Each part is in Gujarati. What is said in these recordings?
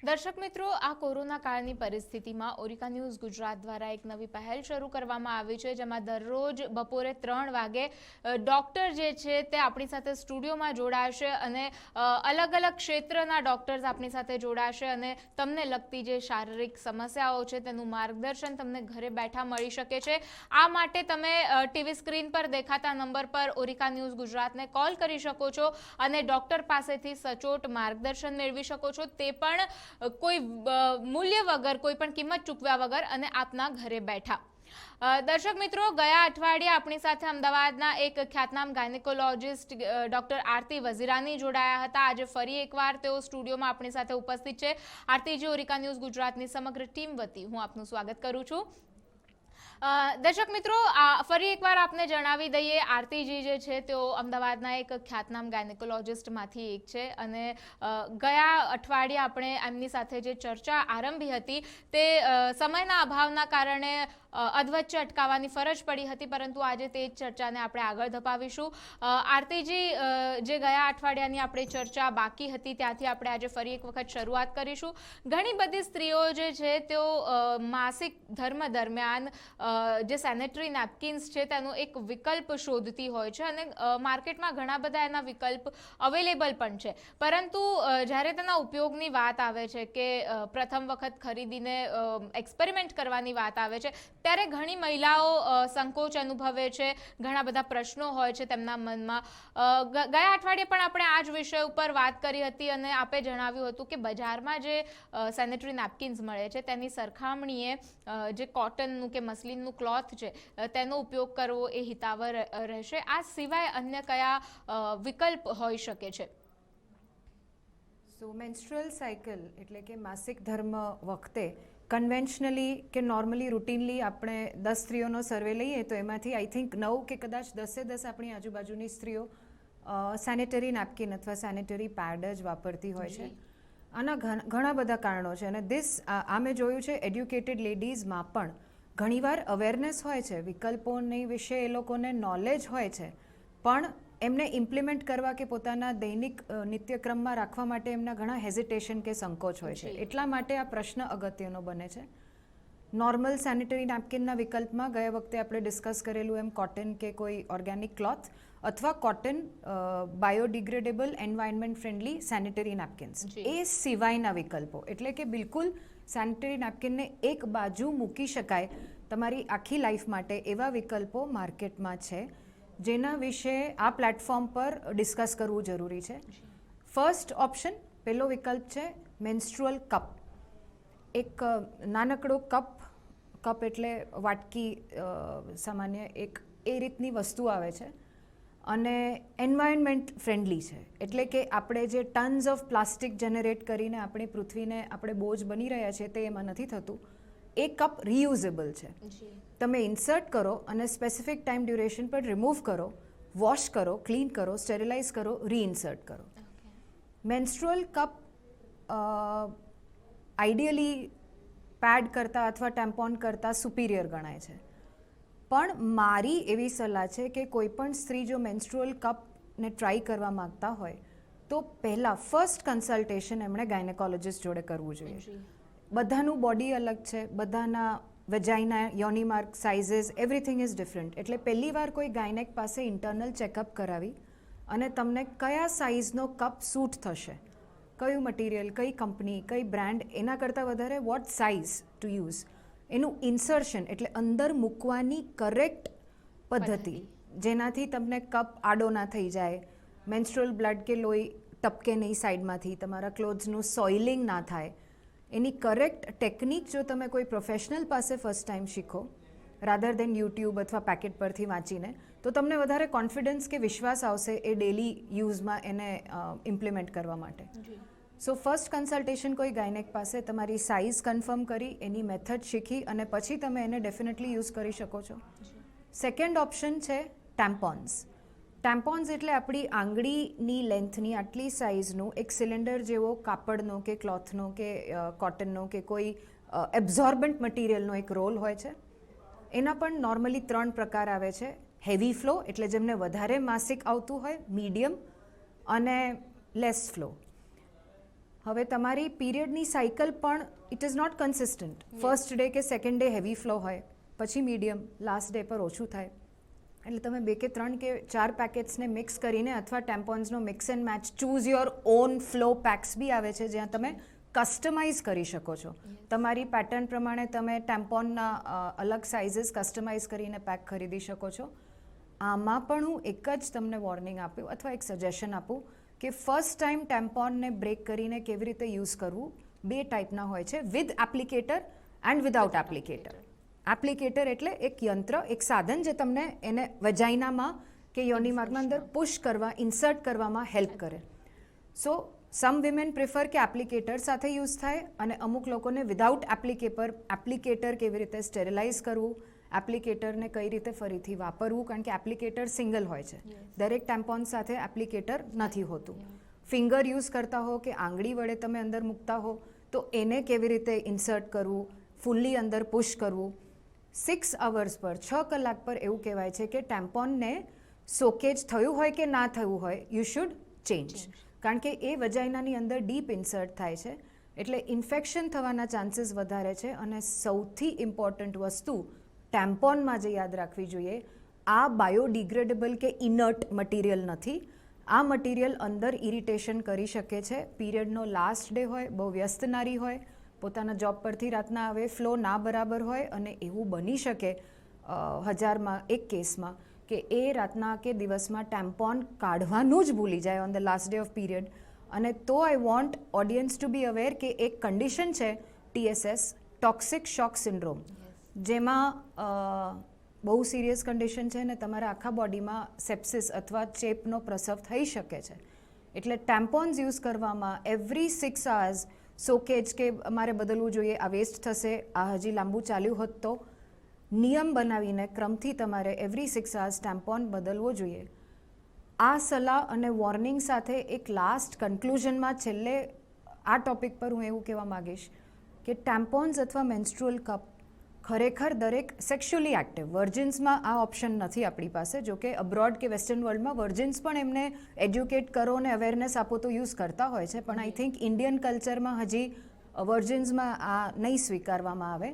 દર્શક મિત્રો, આ કોરોના કાળની પરિસ્થિતિમાં ઓરિકા ન્યૂઝ ગુજરાત દ્વારા એક નવી પહેલ શરૂ કરવામાં આવી છે, જેમાં દરરોજ બપોરે 3 વાગે ડોક્ટર જે છે તે આપણી સાથે સ્ટુડિયોમાં જોડાશે અને અલગ અલગ ક્ષેત્રના ડોક્ટર્સ આપણી સાથે જોડાશે અને તમને લગતી જે શારીરિક સમસ્યાઓ છે તેનું માર્ગદર્શન તમને ઘરે બેઠા મળી શકે છે। આ માટે તમે ટીવી સ્ક્રીન પર દેખાતા નંબર પર ઓરિકા ન્યૂઝ ગુજરાતને કોલ કરી શકો છો અને ડોક્ટર પાસેથી સચોટ માર્ગદર્શન મેળવી શકો છો, તે પણ કોઈ મૂલ્ય વગર, કોઈ પણ કિંમત ચૂકવ્યા વગર અને આપના ઘરે બેઠા। દર્શક મિત્રો, ગયા અઠવાડિયે આપણી સાથે અમદાવાદના એક ખ્યાતનામ ગાયનેકોલોજિસ્ટ ડોક્ટર આરતી વઝીરાની જોડાયા હતા। આજે ફરી એકવાર તેઓ સ્ટુડિયોમાં આપણી સાથે ઉપસ્થિત છે। આરતીજી, ઓરિકા ન્યૂઝ ગુજરાતની સમગ્ર ટીમ વતી હું આપનું સ્વાગત કરું છું। દર્શક મિત્રો, ફરી એકવાર આપને જણાવી દઈએ, આરતીજી જે છે તેઓ અમદાવાદના એક ખ્યાતનામ ગાયનેકોલોજિસ્ટમાંથી એક છે અને ગયા અઠવાડિયે આપણે એમની સાથે જે ચર્ચા આરંભી હતી તે સમયના અભાવના કારણે અધવચ્ચે અટકાવવાની ફરજ પડી હતી, પરંતુ આજે તે ચર્ચાને આપણે આગળ ધપાવીશું। આરતીજી, જે ગયા અઠવાડિયાની આપણે ચર્ચા બાકી હતી ત્યાંથી આપણે આજે ફરી એક વખત શરૂઆત કરીશું। ઘણી બધી સ્ત્રીઓ જે છે તેઓ માસિક ધર્મ દરમિયાન જે સેનેટરી નેપકિન્સ છે તેનો એક વિકલ્પ શોધતી હોય છે અને માર્કેટમાં ઘણા બધા એના વિકલ્પ અવેલેબલ પણ છે, પરંતુ જ્યારે તેના ઉપયોગની વાત આવે છે કે પ્રથમ વખત ખરીદીને એક્સપેરિમેન્ટ કરવાની વાત આવે છે ત્યારે ઘણી મહિલાઓ સંકોચ અનુભવે છે, ઘણા બધા પ્રશ્નો હોય છે તેમના મનમાં। ગયા અઠવાડિયે પણ આપણે આ જ વિષય ઉપર વાત કરી હતી અને આપે જણાવ્યું હતું કે બજારમાં જે સેનેટરી નેપકિન્સ મળે છે તેની સરખામણીએ જે કોટનનું કે મસલિનનું ક્લોથ છે તેનો ઉપયોગ કરવો એ હિતાવહ રહેશે। આ સિવાય અન્ય કયા વિકલ્પ હોઈ શકે છે? સો મેન્સ્ટ્રુઅલ સાયકલ એટલે કે માસિક ધર્મ વખતે કન્વેન્શનલી કે નોર્મલી રૂટીનલી આપણે 10 સ્ત્રીઓનો સર્વે લઈએ તો એમાંથી આઈ થિંક 9 કે કદાચ 10 આપણી આજુબાજુની સ્ત્રીઓ સેનેટરી નેપકિન અથવા સેનેટરી પેડ જ વાપરતી હોય છે। આના ઘણા બધા કારણો છે અને આ મેં જોયું છે એડ્યુકેટેડ લેડીઝમાં પણ ઘણીવાર અવેરનેસ હોય છે, વિકલ્પોની વિશે એ લોકોને નોલેજ હોય છે, પણ એમને ઇમ્પ્લિમેન્ટ કરવા કે પોતાના દૈનિક નિત્યક્રમમાં રાખવા માટે એમના ઘણા હેઝિટેશન કે સંકોચ હોય છે। એટલા માટે આ પ્રશ્ન અગત્યનો બને છે। નોર્મલ સેનિટરી નેપકિનના વિકલ્પમાં ગયા વખતે આપણે ડિસ્કસ કરેલું એમ કોટન કે કોઈ ઓર્ગેનિક ક્લોથ અથવા cotton biodegradable environment friendly sanitary napkins, એ સિવાયના વિકલ્પો એટલે કે બિલકુલ સેનિટરી નેપકિનને એક બાજુ મૂકી શકાય તમારી આખી લાઈફ માટે એવા વિકલ્પો માર્કેટમાં છે, જેના વિશે આ પ્લેટફોર્મ પર ડિસ્કસ કરવું જરૂરી છે। ફર્સ્ટ ઓપ્શન, પહેલો વિકલ્પ છે મેન્સ્ટ્રુઅલ કપ। એક નાનકડો કપ એટલે વાટકી, સામાન્ય એક એ રીતની વસ્તુ આવે છે અને એન્વાયરમેન્ટ ફ્રેન્ડલી છે, એટલે કે આપણે જે ટન્સ ઓફ પ્લાસ્ટિક જનરેટ કરીને આપણી પૃથ્વીને આપણે બોજ બની રહ્યા છીએ તે એમાં નથી થતું। એ કપ રિયુઝેબલ છે, તમે ઇન્સર્ટ કરો અને સ્પેસિફિક ટાઈમ ડ્યુરેશન પર રિમૂવ કરો, વોશ કરો, ક્લીન કરો, સ્ટેરિલાઇઝ કરો, રીઇન્સર્ટ કરો। મેન્સ્ટ્રુઅલ કપ આઈડિયલી પેડ કરતાં અથવા ટેમ્પોન કરતાં સુપિરિયર ગણાય છે, પણ મારી એવી સલાહ છે કે કોઈ પણ સ્ત્રી જો મેન્સ્ટ્રુઅલ કપને ટ્રાય કરવા માગતા હોય તો પહેલાં ફર્સ્ટ કન્સલ્ટેશન એમણે ગાયનેકોલોજિસ્ટ જોડે કરવું જોઈએ। બધાનું બોડી અલગ છે, બધાના વેજાઇના, યોની mark, sizes, everything is different, એટલે પહેલી વાર કોઈ ગાયનેક પાસે ઇન્ટરનલ ચેકઅપ કરાવી અને તમને કયા સાઇઝનો કપ સૂટ થશે, કયું મટીરિયલ, કઈ કંપની, કઈ બ્રાન્ડ, એના કરતાં વધારે વોટ સાઇઝ ટુ યુઝ, એનું ઇન્સર્શન એટલે અંદર મૂકવાની કરેક્ટ પદ્ધતિ, જેનાથી તમને કપ આડો ના થઈ જાય, મેન્સ્ટ્રુઅલ બ્લડ કે લોહી ટપકે નહીં સાઈડમાંથી, તમારા ક્લોથ્સનું સોઇલિંગ ના થાય, એની કરેક્ટ ટેકનિક જો તમે કોઈ પ્રોફેશનલ પાસે ફર્સ્ટ ટાઈમ શીખો રાધર દેન યુટ્યુબ અથવા પેકેટ પરથી વાંચીને, તો તમને વધારે કોન્ફિડન્સ કે વિશ્વાસ આવશે એ ડેલી યુઝમાં એને ઇમ્પ્લિમેન્ટ કરવા માટે। સો ફર્સ્ટ કન્સલ્ટેશન કોઈ ગાયનેક પાસે તમારી સાઇઝ કન્ફર્મ કરી, એની મેથડ શીખી અને પછી તમે એને ડેફિનેટલી યુઝ કરી શકો છો। સેકન્ડ ઓપ્શન છે ટેમ્પોન્સ। ટેમ્પોન્સ એટલે આપણી આંગળીની લેન્થની આટલી સાઇઝનું એક સિલિન્ડર જેવો કાપડનો કે ક્લોથનો કે કોટનનો કે કોઈ એબ્ઝોર્બન્ટ મટીરિયલનો એક રોલ હોય છે। એના પણ નોર્મલી 3 પ્રકાર આવે છે, હેવી ફ્લો એટલે જેમને વધારે માસિક આવતું હોય, મીડિયમ અને લેસ ફ્લો। હવે તમારી પીરિયડની સાયકલ પણ it is not consistent. First day કે સેકન્ડ ડે હેવી ફ્લો હોય, પછી મીડિયમ, લાસ્ટ ડે પર ઓછું થાય. એટલે તમે 2 કે 3 કે 4 પેકેટ્સને મિક્સ કરીને અથવા ટેમ્પોન્સનો mix and match choose your own flow packs બી આવે છે જ્યાં તમે કસ્ટમાઇઝ કરી શકો છો. તમારી પેટર્ન પ્રમાણે તમે ટેમ્પોનના અલગ સાઇઝીસ કસ્ટમાઇઝ કરીને પેક ખરીદી શકો છો. આમાં પણ હું એક જ તમને વોર્નિંગ આપ્યું અથવા એક સજેશન આપું કે ફર્સ્ટ ટાઈમ ટેમ્પોનને બ્રેક કરીને કેવી રીતે યુઝ કરવું. 2 ટાઈપના હોય છે, વિથ એપ્લિકેટર એન્ડ વિધાઉટ એપ્લિકેટર. એપ્લિકેટર એટલે એક યંત્ર, એક સાધન જે તમને એને વજાઇનામાં કે યોની માર્ગમાં અંદર પુશ કરવા, ઇન્સર્ટ કરવામાં હેલ્પ કરે. સો સમ વિમેન પ્રિફર કે એપ્લિકેટર સાથે યુઝ થાય અને અમુક લોકોને વિધાઉટ એપ્લિકેટર કેવી રીતે સ્ટેરિલાઇઝ કરવું, એપ્લિકેટરને કઈ રીતે ફરીથી વાપરવું, કારણ કે એપ્લિકેટર સિંગલ હોય છે. દરેક ટેમ્પોન સાથે એપ્લિકેટર નથી હોતું. ફિંગર યુઝ કરતા હો કે આંગળી વડે તમે અંદર મૂકતા હો તો એને કેવી રીતે ઇન્સર્ટ કરવું, ફૂલ્લી અંદર પુશ કરવું. 6 અવર્સ પર 6 કલાક પર એવું કહેવાય છે કે ટેમ્પોનને સોકેજ થયું હોય કે ના થયું હોય યુ શુડ ચેન્જ, કારણ કે એ વજાઇનાની અંદર ડીપ ઇન્સર્ટ થાય છે એટલે ઇન્ફેક્શન થવાના ચાન્સીસ વધારે છે. અને સૌથી ઇમ્પોર્ટન્ટ વસ્તુ ટેમ્પોનમાં જે યાદ રાખવી જોઈએ, આ બાયોડિગ્રેડેબલ કે ઇનર્ટ મટીરિયલ નથી. આ મટીરિયલ અંદર ઇરિટેશન કરી શકે છે. પીરિયડનો લાસ્ટ ડે હોય, બહુ વ્યસ્ત નારી હોય, પોતાના જોબ પરથી રાતના આવે, ફ્લો ના બરાબર હોય અને એવું બની શકે 1000માં 1 કેસમાં કે એ રાતના કે દિવસમાં ટેમ્પોન કાઢવાનું જ ભૂલી જાય on the last day of period. અને તો I want audience to be aware કે એક કન્ડિશન છે TSS, ટોક્સિક શોક સિન્ડ્રોમ, જેમાં બહુ સિરિયસ કન્ડિશન છે અને તમારા આખા બોડીમાં સેપ્સિસ અથવા ચેપનો પ્રસવ થઈ શકે છે. એટલે ટેમ્પોન્સ યુઝ કરવામાં એવરી 6 hours સોકેજ કે અમારે બદલવું જોઈએ, આ વેસ્ટ થશે, આ હજી લાંબુ ચાલ્યું હોત તો નિયમ બનાવીને ક્રમથી તમારે એવરી 6 hours ટેમ્પોન બદલવો જોઈએ. આ સલાહ અને વોર્નિંગ સાથે એક લાસ્ટ કન્ક્લુઝનમાં છેલ્લે આ ટોપિક પર હું એવું કહેવા માગીશ કે ટેમ્પોન્સ અથવા મેન્સ્ટ્રુઅલ કપ ખરેખર દરેક સેક્સ્યુઅલી એક્ટિવ વર્જિન્સમાં આ ઓપ્શન નથી આપણી પાસે. જો કે અબ્રોડ કે વેસ્ટર્ન વર્લ્ડમાં વર્જિન્સ પણ એમને એજ્યુકેટ કરો અને અવેરનેસ આપો તો યુઝ કરતા હોય છે, પણ આઈ થિંક ઇન્ડિયન કલ્ચરમાં હજી વર્જિન્સમાં આ નહીં સ્વીકારવામાં આવે.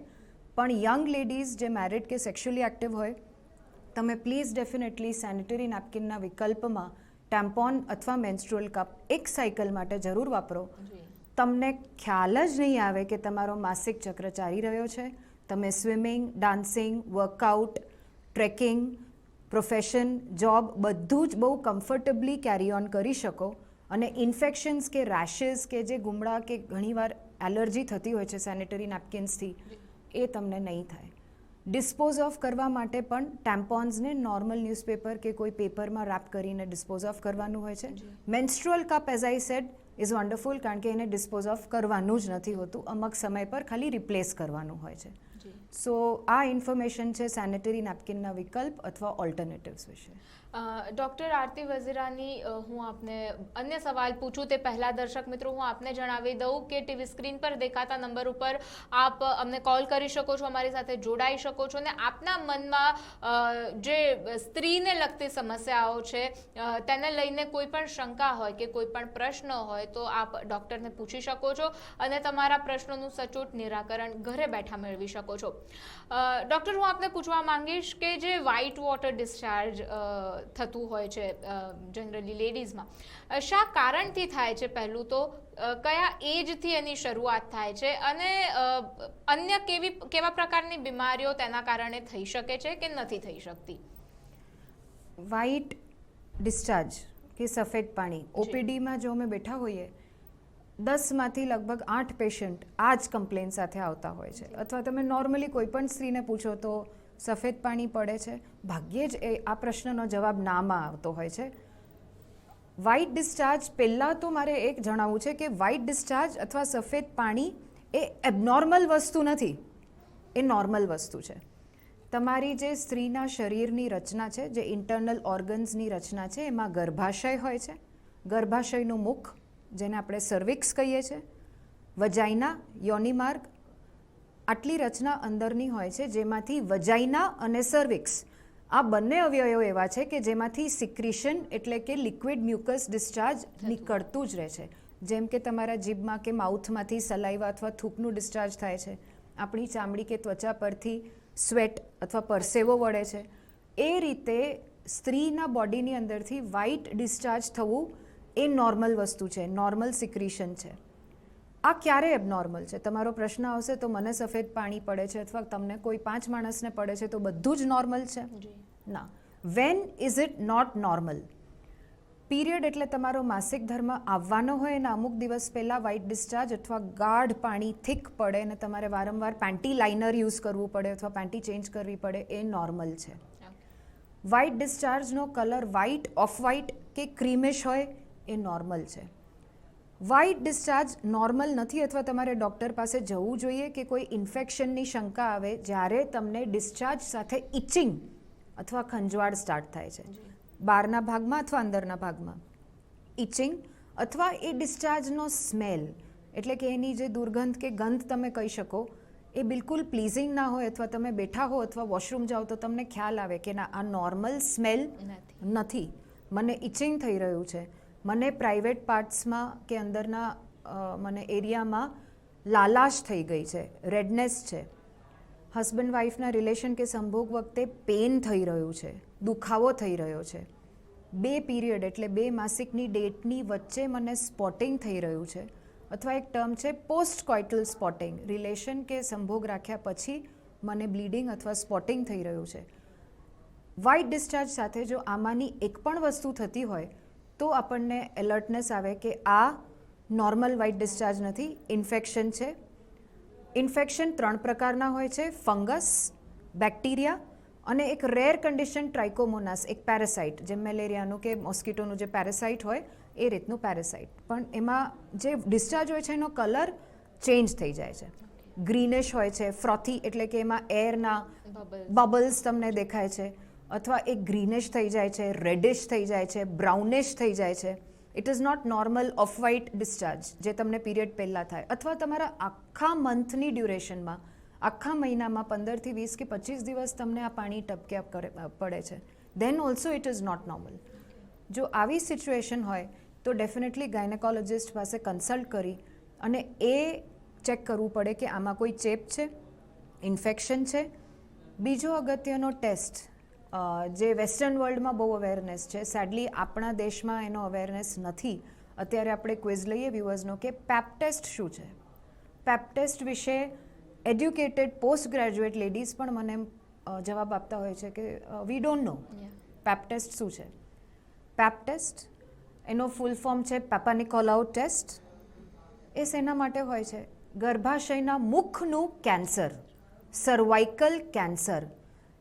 પણ યંગ લેડીઝ જે મેરિડ કે સેક્સ્યુઅલી એક્ટિવ હોય, તમે પ્લીઝ ડેફિનેટલી સેનિટરી નેપકિનના વિકલ્પમાં ટેમ્પોન અથવા મેન્સ્ટ્રુઅલ કપ એક સાયકલ માટે જરૂર વાપરો. તમને ખ્યાલ જ નહીં આવે કે તમારો માસિક ચક્ર ચાલી રહ્યો છે. તમે swimming, dancing, workout, trekking, profession, job બધું જ બહુ કમ્ફર્ટેબલી કેરી ઓન કરી શકો અને ઇન્ફેક્શન્સ કે રેશિસ કે જે ગુમડા કે ઘણીવાર એલર્જી થતી હોય છે સેનિટરી નેપકિન્સથી, એ તમને નહીં થાય. ડિસ્પોઝ ઓફ કરવા માટે પણ ટેમ્પોન્સને નોર્મલ ન્યૂઝપેપર કે કોઈ પેપરમાં રેપ કરીને ડિસ્પોઝ ઓફ કરવાનું હોય છે. Menstrual cup as I said is wonderful, કારણ કે એને ડિસ્પોઝ ઓફ કરવાનું જ નથી હોતું, અમુક સમય પર ખાલી રિપ્લેસ કરવાનું હોય છે. સો આ ઇન્ફોર્મેશન છે સેનિટરી નેપકિનના વિકલ્પ અથવા ઓલ્ટરનેટિવ્સ વિશે. ડૉક્ટર આરતી વઝીરાની હું આપને અન્ય સવાલ પૂછું તે પહેલાં દર્શક મિત્રો હું આપને જણાવી દઉં કે ટીવી સ્ક્રીન પર દેખાતા નંબર ઉપર આપ અમને કોલ કરી શકો છો, અમારી સાથે જોડાઈ શકો છો અને આપના મનમાં જે સ્ત્રીને લગતી સમસ્યાઓ છે તેને લઈને કોઈ પણ શંકા હોય કે કોઈ પણ પ્રશ્ન હોય તો આપ ડૉક્ટરને પૂછી શકો છો અને તમારા પ્રશ્નોનું સચોટ નિરાકરણ ઘરે બેઠા મેળવી શકો છો. ડૉક્ટર, હું આપને પૂછવા માંગીશ કે જે વ્હાઇટ વોટર ડિસ્ચાર્જ થતું હોય છે જનરલી લેડીઝમાં, શા કારણથી થાય છે? પહેલું તો કયા એજથી એની શરૂઆત થાય છે અને અન્ય કેવા પ્રકારની બીમારીઓ તેના કારણે થઈ શકે છે કે નથી થઈ શકતી? વ્હાઇટ ડિસ્ચાર્જ કે સફેદ પાણી, OPDમાં જો અમે બેઠા હોઈએ 10માંથી લગભગ 8 પેશન્ટ આ જ કમ્પ્લેન સાથે આવતા હોય છે. અથવા તમે નોર્મલી કોઈ પણ સ્ત્રીને પૂછો તો સફેદ પાણી પડે છે, ભાગ્યે જ આ પ્રશ્નનો જવાબ નામાં આવતો હોય છે. વ્હાઇટ ડિસ્ચાર્જ, પહેલાં તો મારે એક જણાવવું છે કે વ્હાઇટ ડિસ્ચાર્જ અથવા સફેદ પાણી એ એબનોર્મલ વસ્તુ નથી, એ નોર્મલ વસ્તુ છે. તમારી જે સ્ત્રીના શરીરની રચના છે, જે ઇન્ટરનલ ઓર્ગન્સની રચના છે, એમાં ગર્ભાશય હોય છે, ગર્ભાશયનું મુખ જેને આપણે સર્વિક્સ કહીએ છીએ, વજાઇના, યોની માર્ગ, આટલી રચના અંદરની હોય છે જેમાંથી વજાઇના અને સર્વિક્સ આ બંને અવયવો એવા છે કે જેમાંથી સિક્રિશન એટલે કે લિક્વિડ મ્યુકસ ડિસ્ચાર્જ નીકળતું જ રહે છે. જેમ કે તમારા જીભમાં કે માઉથમાંથી સલાઈવા અથવા થૂકનું ડિસ્ચાર્જ થાય છે, આપણી ચામડી કે ત્વચા પરથી સ્વેટ અથવા પરસેવો વળે છે, એ રીતે સ્ત્રીના બોડીની અંદરથી વ્હાઇટ ડિસ્ચાર્જ થવું એ નોર્મલ વસ્તુ છે, નોર્મલ સિક્રીશન છે. આ ક્યારે એબનોર્મલ છે? તમારો પ્રશ્ન આવશે તો મને સફેદ પાણી પડે છે અથવા તમને કોઈ 5 માણસને પડે છે તો બધું જ નોર્મલ છે? ના. When is it not normal? Period એટલે તમારો માસિક ધર્મ આવવાનો હોય અને અમુક દિવસ પહેલાં વ્હાઇટ ડિસ્ચાર્જ અથવા ગાઢ પાણી થીક પડે અને તમારે વારંવાર પેન્ટી લાઇનર યુઝ કરવું પડે અથવા પેન્ટી ચેન્જ કરવી પડે, એ નોર્મલ છે. વ્હાઇટ ડિસ્ચાર્જનો કલર વ્હાઇટ, ઓફ વ્હાઇટ કે ક્રીમિશ હોય એ નોર્મલ છે. વ્હાઇટ ડિસ્ચાર્જ નોર્મલ નથી અથવા તમારે ડૉક્ટર પાસે જવું જોઈએ કે કોઈ ઇન્ફેક્શનની શંકા આવે જ્યારે તમને ડિસ્ચાર્જ સાથે ઇચિંગ અથવા ખંજવાળ સ્ટાર્ટ થાય છે, બહારના ભાગમાં અથવા અંદરના ભાગમાં ઇચિંગ, અથવા એ ડિસ્ચાર્જનો સ્મેલ એટલે કે એની જે દુર્ગંધ કે ગંધ તમે કહી શકો એ બિલકુલ પ્લીઝિંગ ના હોય અથવા તમે બેઠા હો અથવા વોશરૂમ જાઓ તો તમને ખ્યાલ આવે કે ના, આ નોર્મલ સ્મેલ નથી, મને ઇચિંગ થઈ રહ્યું છે, મને પ્રાઇવેટ પાર્ટ્સમાં કે અંદરના મને એરિયામાં લાલાશ થઈ ગઈ છે, રેડનેસ છે, હસબન્ડ વાઈફના રિલેશન કે સંભોગ વખતે પેન થઈ રહ્યું છે, દુખાવો થઈ રહ્યો છે, 2 પીરિયડ એટલે 2 માસિકની ડેટની વચ્ચે મને સ્પોટિંગ થઈ રહ્યું છે, અથવા એક ટર્મ છે પોસ્ટ કોઇટલ સ્પોટિંગ, રિલેશન કે સંભોગ રાખ્યા પછી મને બ્લીડિંગ અથવા સ્પોટિંગ થઈ રહ્યું છે. વ્હાઇટ ડિસ્ચાર્જ સાથે જો આમાંની એક પણ વસ્તુ થતી હોય તો આપણને એલર્ટનેસ આવે કે આ નોર્મલ વ્હાઇટ ડિસ્ચાર્જ નથી, ઇન્ફેક્શન છે. ઇન્ફેક્શન 3 પ્રકારના હોય છે: ફંગસ, બેક્ટેરિયા અને એક રેર કન્ડિશન ટ્રાઇકોમોનાસ, એક પેરાસાઇટ, જેમ મેલેરિયાનું કે મોસ્કિટોનું જે પેરાસાઇટ હોય એ રીતનું પેરાસાઇટ. પણ એમાં જે ડિસ્ચાર્જ હોય છે એનો કલર ચેન્જ થઈ જાય છે, ગ્રીનિશ હોય છે, ફ્રોથી એટલે કે એમાં એરના બબલ્સ તમને દેખાય છે, અથવા એ ગ્રીનિશ થઈ જાય છે, રેડિશ થઈ જાય છે, બ્રાઉનિશ થઈ જાય છે. It is not normal of white discharge જે તમને પીરિયડ પહેલાં થાય, અથવા તમારા આખા મંથની ડ્યુરેશનમાં, આખા મહિનામાં 15 થી 20 કે 25 દિવસ તમને આ પાણી ટપક્યા પડે છે, then also it is not normal. જો આવી સિચ્યુએશન હોય તો ડેફિનેટલી ગાયનેકોલોજિસ્ટ પાસે કન્સલ્ટ કરી અને એ ચેક કરવું પડે કે આમાં કોઈ ચેપ છે, ઇન્ફેક્શન છે. બીજો અગત્યનો ટેસ્ટ જે વેસ્ટર્ન વર્લ્ડમાં બહુ અવેરનેસ છે, સેડલી આપણા દેશમાં એનો અવેરનેસ નથી. અત્યારે આપણે ક્વિઝ લઈએ વ્યુઅર્સનો કે પેપ ટેસ્ટ શું છે. પેપ ટેસ્ટ વિશે એડ્યુકેટેડ પોસ્ટ ગ્રેજ્યુએટ લેડીઝ પણ મને જવાબ આપતા હોય છે કે વી ડોન્ટ નો પેપ ટેસ્ટ શું છે. પેપ ટેસ્ટ એનો ફૂલ ફોર્મ છે પેપા-નિકોલાઉ ટેસ્ટ. એ શેના માટે હોય છે? ગર્ભાશયના મુખનું cancer, cervical cancer,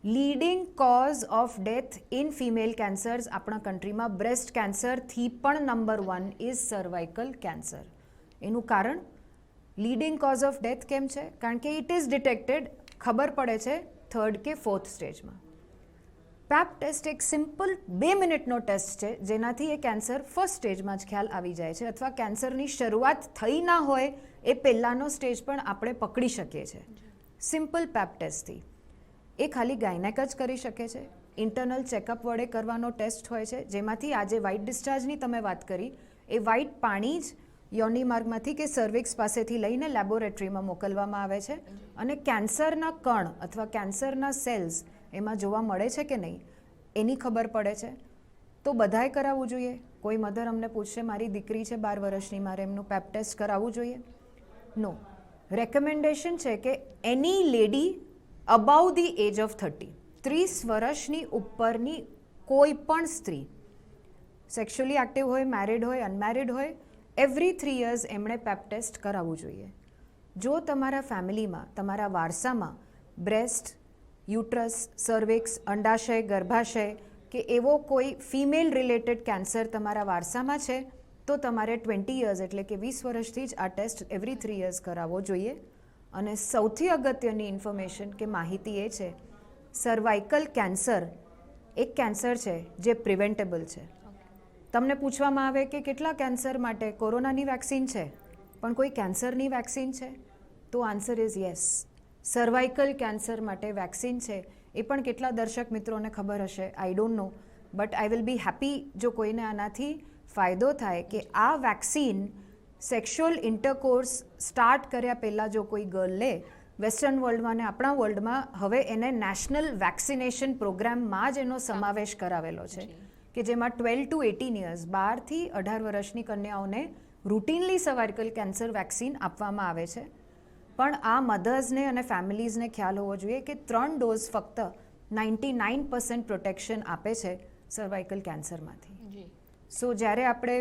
leading cause of death in female cancers આપણા કન્ટ્રીમાં બ્રેસ્ટ કેન્સરથી પણ નંબર 1 ઇઝ સર્વાઇકલ કેન્સર. એનું કારણ લીડિંગ કોઝ ઓફ ડેથ કેમ છે? કારણ કે ઇટ ઇઝ ડિટેક્ટેડ, ખબર પડે છે 3rd કે 4th સ્ટેજમાં. પેપ ટેસ્ટ એક સિમ્પલ 2 મિનિટનો ટેસ્ટ છે જેનાથી એ કેન્સર 1st સ્ટેજમાં જ ખ્યાલ આવી જાય છે, અથવા કેન્સરની શરૂઆત થઈ ના હોય એ પહેલાંનો સ્ટેજ પણ આપણે પકડી શકીએ છીએ સિમ્પલ પેપ ટેસ્ટથી. એ ખાલી ગાયનેક જ કરી શકે છે. ઇન્ટરનલ ચેકઅપ વડે કરવાનો ટેસ્ટ હોય છે, જેમાંથી આજે વ્હાઇટ ડિસ્ચાર્જની તમે વાત કરી, એ વ્હાઇટ પાણી જ યોની માર્ગમાંથી કે સર્વિક્સ પાસેથી લઈને લેબોરેટરીમાં મોકલવામાં આવે છે, અને કેન્સરના કણ અથવા કેન્સરના સેલ્સ એમાં જોવા મળે છે કે નહીં એની ખબર પડે છે. તો બધાએ કરાવવું જોઈએ. કોઈ મધર અમને પૂછશે મારી દીકરી છે 12 વર્ષની, મારે એમનું પેપ ટેસ્ટ કરાવવું જોઈએ? નો. રેકમેન્ડેશન છે કે any lady above the age of 30, 30 વર્ષની ઉપરની કોઈ પણ સ્ત્રી, સેક્સ્યુઅલી એક્ટિવ હોય, મેરિડ હોય, અનમેરિડ હોય, એવરી 3 years એમણે પેપ ટેસ્ટ કરાવવું જોઈએ. જો તમારા ફેમિલીમાં, તમારા વારસામાં બ્રેસ્ટ, યુટ્રસ, સર્વિક્સ, અંડાશય, ગર્ભાશય કે એવો કોઈ ફિમેલ રિલેટેડ કેન્સર તમારા વારસામાં છે તો તમારે 20 years એટલે કે 20 વર્ષથી જ આ ટેસ્ટ એવરી 3 years કરાવવો જોઈએ. અને સૌથી અગત્યની ઇન્ફોર્મેશન કે માહિતી એ છે, સર્વાઇકલ કેન્સર એક કેન્સર છે જે પ્રિવેન્ટેબલ છે. તમને પૂછવામાં આવે કે કેટલા કેન્સર માટે કોરોનાની વેક્સિન છે, પણ કોઈ કેન્સરની વેક્સિન છે? તો answer is yes. Cervical cancer માટે વેક્સિન છે. એ પણ કેટલા દર્શક મિત્રોને ખબર હશે, I don't know, but I will be happy જો કોઈને આનાથી ફાયદો થાય કે આ વેક્સિન સેક્સ્યુઅલ ઇન્ટરકોર્સ સ્ટાર્ટ કર્યા પહેલાં જો કોઈ ગર્લ લે વેસ્ટર્ન વર્લ્ડમાં અને આપણા વર્લ્ડમાં હવે એને નેશનલ વેક્સિનેશન પ્રોગ્રામમાં જ એનો સમાવેશ કરાવેલો છે કે જેમાં 12 to 18 યર્સ 12થી 18 વર્ષની કન્યાઓને રૂટીનલી સર્વાઇકલ કેન્સર વેક્સિન આપવામાં આવે છે. પણ આ મધર્સને અને ફેમિલીઝને ખ્યાલ હોવો જોઈએ કે 3 ડોઝ ફક્ત 99% પ્રોટેક્શન આપે છે સર્વાઇકલ કેન્સરમાંથી. સો જ્યારે આપણે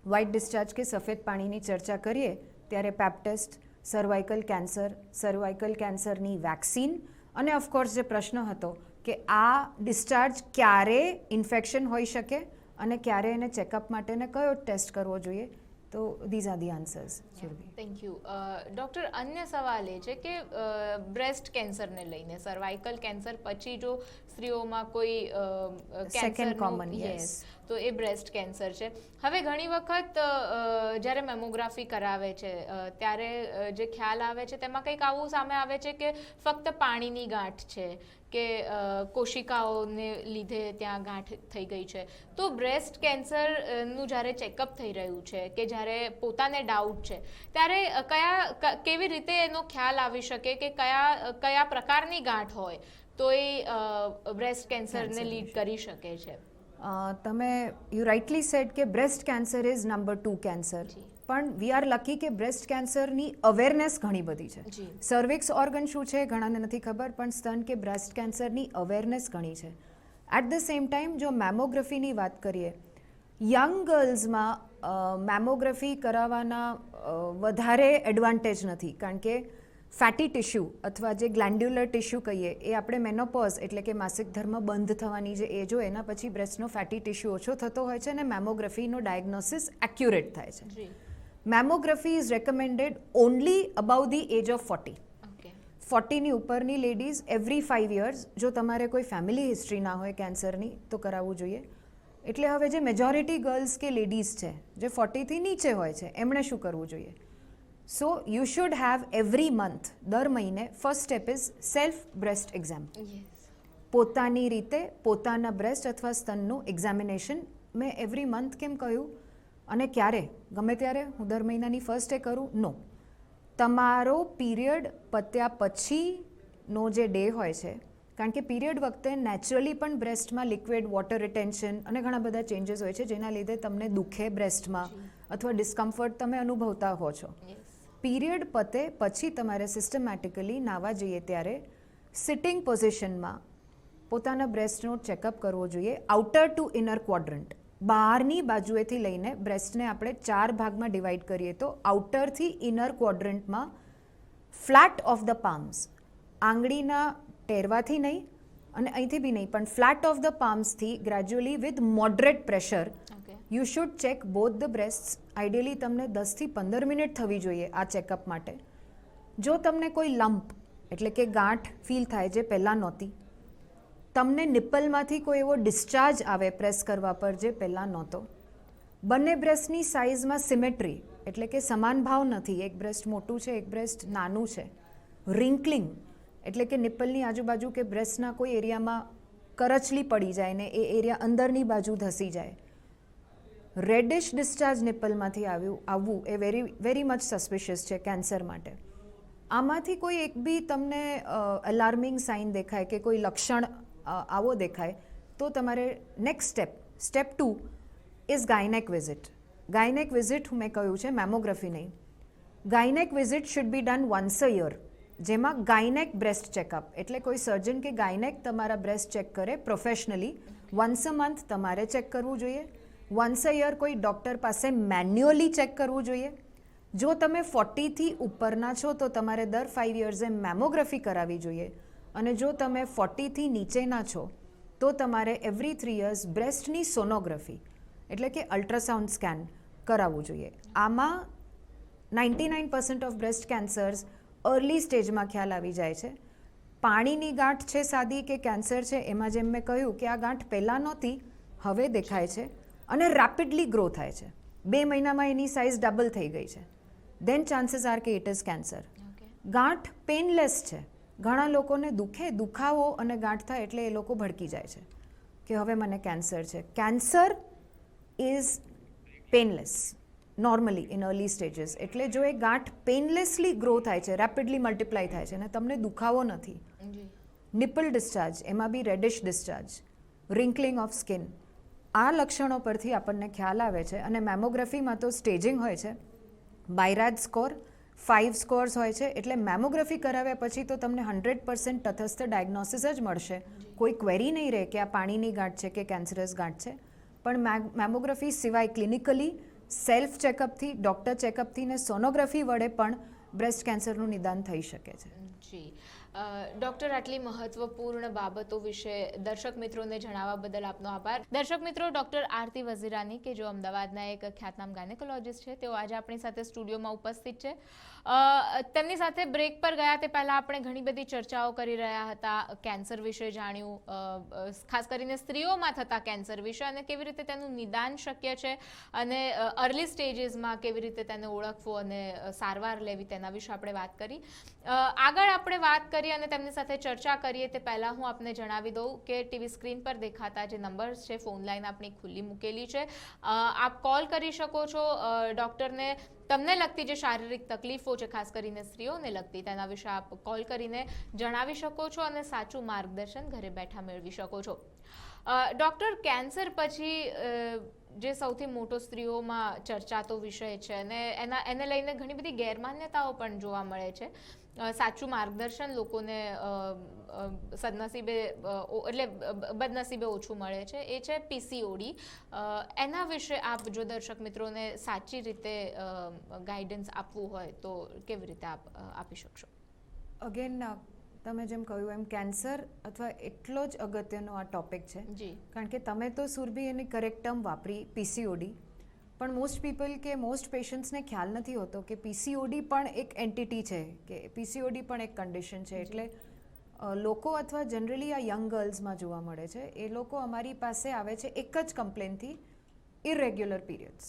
વ્હાઇટ ડિસ્ચાર્જ કે સફેદ પાણીની ચર્ચા કરીએ ત્યારે પેપ ટેસ્ટ, સર્વાઇકલ કેન્સરની વેક્સિન અને ઓફકોર્સ જે પ્રશ્ન હતો કે આ ડિસ્ચાર્જ ક્યારે ઇન્ફેક્શન હોઈ શકે અને ક્યારે એને ચેકઅપ માટેને કયો ટેસ્ટ કરવો જોઈએ, તો these are the answers. Thank you doctor. અન્ય સવાલ એ છે કે બ્રેસ્ટ કેન્સરને લઈને સર્વાઇકલ કેન્સર પછી જો સ્ત્રીઓમાં કોઈ Second common, yes. તો એ બ્રેસ્ટ કેન્સર છે. હવે ઘણી વખત જ્યારે મેમોગ્રાફી કરાવે છે ત્યારે જે ખ્યાલ આવે છે તેમાં કંઈક આવું સામે આવે છે કે ફક્ત પાણીની ગાંઠ છે કે કોશિકાઓને લીધે ત્યાં ગાંઠ થઈ ગઈ છે. તો બ્રેસ્ટ કેન્સરનું જ્યારે ચેકઅપ થઈ રહ્યું છે કે જ્યારે પોતાને ડાઉટ છે ત્યારે કેવી રીતે એનો ખ્યાલ આવી શકે કે કયા પ્રકારની ગાંઠ હોય તો એ બ્રેસ્ટ કેન્સરને લીડ કરી શકે છે? તમે યુ રાઇટલી સેડ કે breast cancer is number 2 cancer, પણ વી આર લકી કે બ્રેસ્ટ કેન્સરની અવેરનેસ ઘણી બધી છે. સર્વિક્સ ઓર્ગન શું છે ઘણાને નથી ખબર, પણ સ્તન કે બ્રેસ્ટ કેન્સરની અવેરનેસ ઘણી છે. એટ ધ સેમ ટાઈમ જો મેમોગ્રાફીની વાત કરીએ, યંગ ગર્લ્સમાં મેમોગ્રાફી કરાવવાના વધારે એડવાન્ટેજ નથી, કારણ કે ફેટી ટિશ્યુ અથવા જે ગ્લેન્ડ્યુલર ટિશ્યુ કહીએ એ આપણે મેનોપોઝ એટલે કે માસિક ધર્મ બંધ થવાની જે એજ હોય એના પછી બ્રેસ્ટનો ફેટી ટિશ્યુ ઓછો થતો હોય છે અને મેમોગ્રાફીનો ડાયગ્નોસિસ એક્યુરેટ થાય છે. Mammography is recommended only above the age of 40. 40ની ઉપરની લેડીઝ એવરી 5 યર્સ, જો તમારે કોઈ ફેમિલી હિસ્ટ્રી ના હોય કેન્સરની તો કરાવવું જોઈએ. એટલે હવે જે મેજોરિટી ગર્લ્સ કે લેડીઝ છે જે 40થી નીચે હોય છે એમણે શું કરવું જોઈએ? So you should have every month, દર મહિને first step is self breast exam. પોતાની રીતે પોતાના બ્રેસ્ટ અથવા સ્તનનું એક્ઝામિનેશન. મેં એવરી મંથ કેમ કહ્યું અને ક્યારે? ગમે ત્યારે હું દર મહિનાની ફર્સ્ટ ડે કરું? નો. તમારો પીરિયડ પત્યા પછીનો જે ડે હોય છે, કારણ કે પીરિયડ વખતે નેચરલી પણ બ્રેસ્ટમાં લિક્વિડ વોટર રિટેન્શન અને ઘણા બધા ચેન્જીસ હોય છે જેના લીધે તમને દુખે બ્રેસ્ટમાં અથવા ડિસ્કમ્ફર્ટ તમે અનુભવતા હો છો. પીરિયડ પતે પછી તમારે સિસ્ટમેટિકલી નાવા જઈએ ત્યારે સિટિંગ પોઝિશનમાં પોતાના બ્રેસ્ટનો ચેકઅપ કરવો જોઈએ. આઉટર ટુ ઇનર ક્વોડ્રન્ટ, બહારની બાજુએથી લઈને બ્રેસ્ટને આપણે 4 ભાગમાં ડિવાઈડ કરીએ તો આઉટરથી ઇનર ક્વોડ્રન્ટમાં ફ્લેટ ઓફ ધ પામ્સ, આંગળીના ટેરવાથી નહીં અને અહીંથી બી નહીં પણ ફ્લેટ ઓફ ધ પામ્સથી gradually with moderate pressure you should check both the breasts. Ideally તમને 10થી 15 મિનિટ થવી જોઈએ આ ચેકઅપ માટે. જો તમને કોઈ લમ્પ એટલે કે ગાંઠ ફીલ થાય જે પહેલાં નહોતી, તમને નિપ્પલમાંથી કોઈ એવો ડિસ્ચાર્જ આવે પ્રેસ કરવા પર જે પહેલાં નહોતો, બંને બ્રેસ્ટની સાઇઝમાં સિમેટ્રી એટલે કે સમાન ભાવ નથી, એક બ્રેસ્ટ મોટું છે એક બ્રેસ્ટ નાનું છે, રિંકલિંગ એટલે કે નિપ્પલની આજુબાજુ કે બ્રેસ્ટના કોઈ એરિયામાં કરચલી પડી જાય ને એ એરિયા અંદરની બાજુ ધસી જાય, રેડિશ ડિસ્ચાર્જ નિપ્પલમાંથી આવવું એ વેરી મચ સસ્પિશિયસ છે કેન્સર માટે. આમાંથી કોઈ એક બી તમને અલાર્મિંગ સાઇન દેખાય કે કોઈ લક્ષણ આવો દેખાય તો તમારે next step 2 is gynaec visit. Gynaec visit મેં કહ્યું છે, મેમોગ્રાફી નહીં. Gynaec visit should be done once a year, જેમાં ગાયનેક બ્રેસ્ટ ચેકઅપ એટલે કોઈ સર્જન કે ગાયનેક તમારા બ્રેસ્ટ ચેક કરે પ્રોફેશનલી. વન્સ અ મંથ તમારે ચેક કરવું જોઈએ. વન્સ અ યર કોઈ ડૉક્ટર પાસે મેન્યુઅલી ચેક કરવું જોઈએ. જો તમે 40થી ઉપરના છો તો તમારે દર 5 યર્સે મેમોગ્રાફી કરાવવી જોઈએ અને જો તમે 40થી નીચેના છો તો તમારે એવરી 3 યર્સ બ્રેસ્ટની સોનોગ્રાફી એટલે કે અલ્ટ્રાસાઉન્ડ સ્કેન કરાવવું જોઈએ. આમાં 99% ઓફ બ્રેસ્ટ કેન્સર્સ અર્લી સ્ટેજમાં ખ્યાલ આવી જાય છે. પાણીની ગાંઠ છે સાદી કે કેન્સર છે, એમાં જેમ મેં કહ્યું કે આ ગાંઠ પહેલાં નહોતી હવે દેખાય છે અને રેપિડલી ગ્રો થાય છે. 2 મહિનામાં એની સાઇઝ ડબલ થઈ ગઈ છે. દેન ચાન્સીસ આર કે ઇટ ઇઝ કેન્સર. ગાંઠ પેનલેસ છે. ઘણા લોકોને દુખાવો અને ગાંઠ થાય એટલે એ લોકો ભડકી જાય છે કે હવે મને કેન્સર છે. Cancer is painless. Normally in early stages. એટલે જો એ ગાંઠ પેનલેસલી ગ્રો થાય છે, રેપિડલી મલ્ટીપ્લાય થાય છે અને તમને દુખાવો નથી, જી નિપલ ડિસ્ચાર્જ, એમાં બી રેડિશ ડિસ્ચાર્જ, રિંકલિંગ ઓફ સ્કિન, આ લક્ષણો પરથી આપણને ખ્યાલ આવે છે. અને મેમોગ્રાફીમાં તો સ્ટેજિંગ હોય છે, બાયરાજ સ્કોર 5 સ્કોર્સ હોય છે. એટલે મેમોગ્રાફી કરાવ્યા પછી તો તમને 100% તટસ્થ ડાયગ્નોસિસ જ મળશે. કોઈ ક્વેરી નહીં રહે કે આ પાણીની ગાંઠ છે કે કેન્સરસ ગાંઠ છે. પણ મેમોગ્રાફી સિવાય ક્લિનિકલી સેલ્ફ ચેકઅપથી, ડૉક્ટર ચેકઅપથી ને સોનોગ્રાફી વડે પણ બ્રેસ્ટ કેન્સરનું નિદાન થઈ શકે છે. જી ડૉક્ટર, આટલી મહત્વપૂર્ણ બાબતો વિશે દર્શક મિત્રોને જણાવવા બદલ આપનો આભાર. દર્શક મિત્રો, ડૉક્ટર આરતી વઝીરાની કે જેઓ અમદાવાદના એક ખ્યાતનામ ગાયનેકોલોજિસ્ટ છે, તેઓ આજે આપણી સાથે સ્ટુડિયોમાં ઉપસ્થિત છે. તેમની સાથે બ્રેક પર ગયા તે પહેલાં આપણે ઘણી બધી ચર્ચાઓ કરી રહ્યા હતા. કેન્સર વિશે જાણ્યું, ખાસ કરીને સ્ત્રીઓમાં થતા કેન્સર વિશે અને કેવી રીતે તેનું નિદાન શક્ય છે અને અર્લી સ્ટેજીસમાં કેવી રીતે તેને ઓળખવું અને સારવાર લેવી તેના વિશે આપણે વાત કરી. આગળ આપણે વાત કરીએ અને તેમની સાથે ચર્ચા કરીએ તે પહેલાં હું આપને જણાવી દઉં કે ટીવી સ્ક્રીન પર દેખાતા જે નંબર્સ છે, ફોન લાઈન આપણી ખુલ્લી મૂકેલી છે. આપ કોલ કરી શકો છો ડૉક્ટરને. તમને લગતી જે શારીરિક તકલીફો છે, ખાસ કરીને સ્ત્રીઓને લગતી, તેના વિશે આપ કોલ કરીને જણાવી શકો છો અને સાચું માર્ગદર્શન ઘરે બેઠા મેળવી શકો છો. ડૉક્ટર, કેન્સર પછી જે સૌથી મોટો સ્ત્રીઓમાં ચર્ચાતો વિષય છે અને એને લઈને ઘણી બધી ગેરમાન્યતાઓ પણ જોવા મળે છે. સાચું માર્ગદર્શન લોકોને સદનસીબે એટલે બદનસીબે ઓછું મળે છે, એ છે પીસીઓડી. એના વિશે આપ જો દર્શક મિત્રોને સાચી રીતે ગાઈડન્સ આપવું હોય તો કેવી રીતે આપ આપી શકશો? અગેન તમે જેમ કહ્યું એમ કેન્સર અથવા એટલો જ અગત્યનો આ ટોપિક છે. જી. કારણ કે તમે તો સુરભી એની કરેક્ટ ટર્મ વાપરી પીસીઓડી, પણ મોસ્ટ પીપલ કે મોસ્ટ પેશન્ટ્સને ખ્યાલ નથી હોતો કે પીસીઓડી પણ એક એન્ટિટી છે, કે પીસીઓડી પણ એક કન્ડિશન છે. એટલે લોકો અથવા જનરલી આ યંગ ગર્લ્સમાં જોવા મળે છે, એ લોકો અમારી પાસે આવે છે એક જ કમ્પ્લેનથી, ઇરેગ્યુલર પીરિયડ્સ.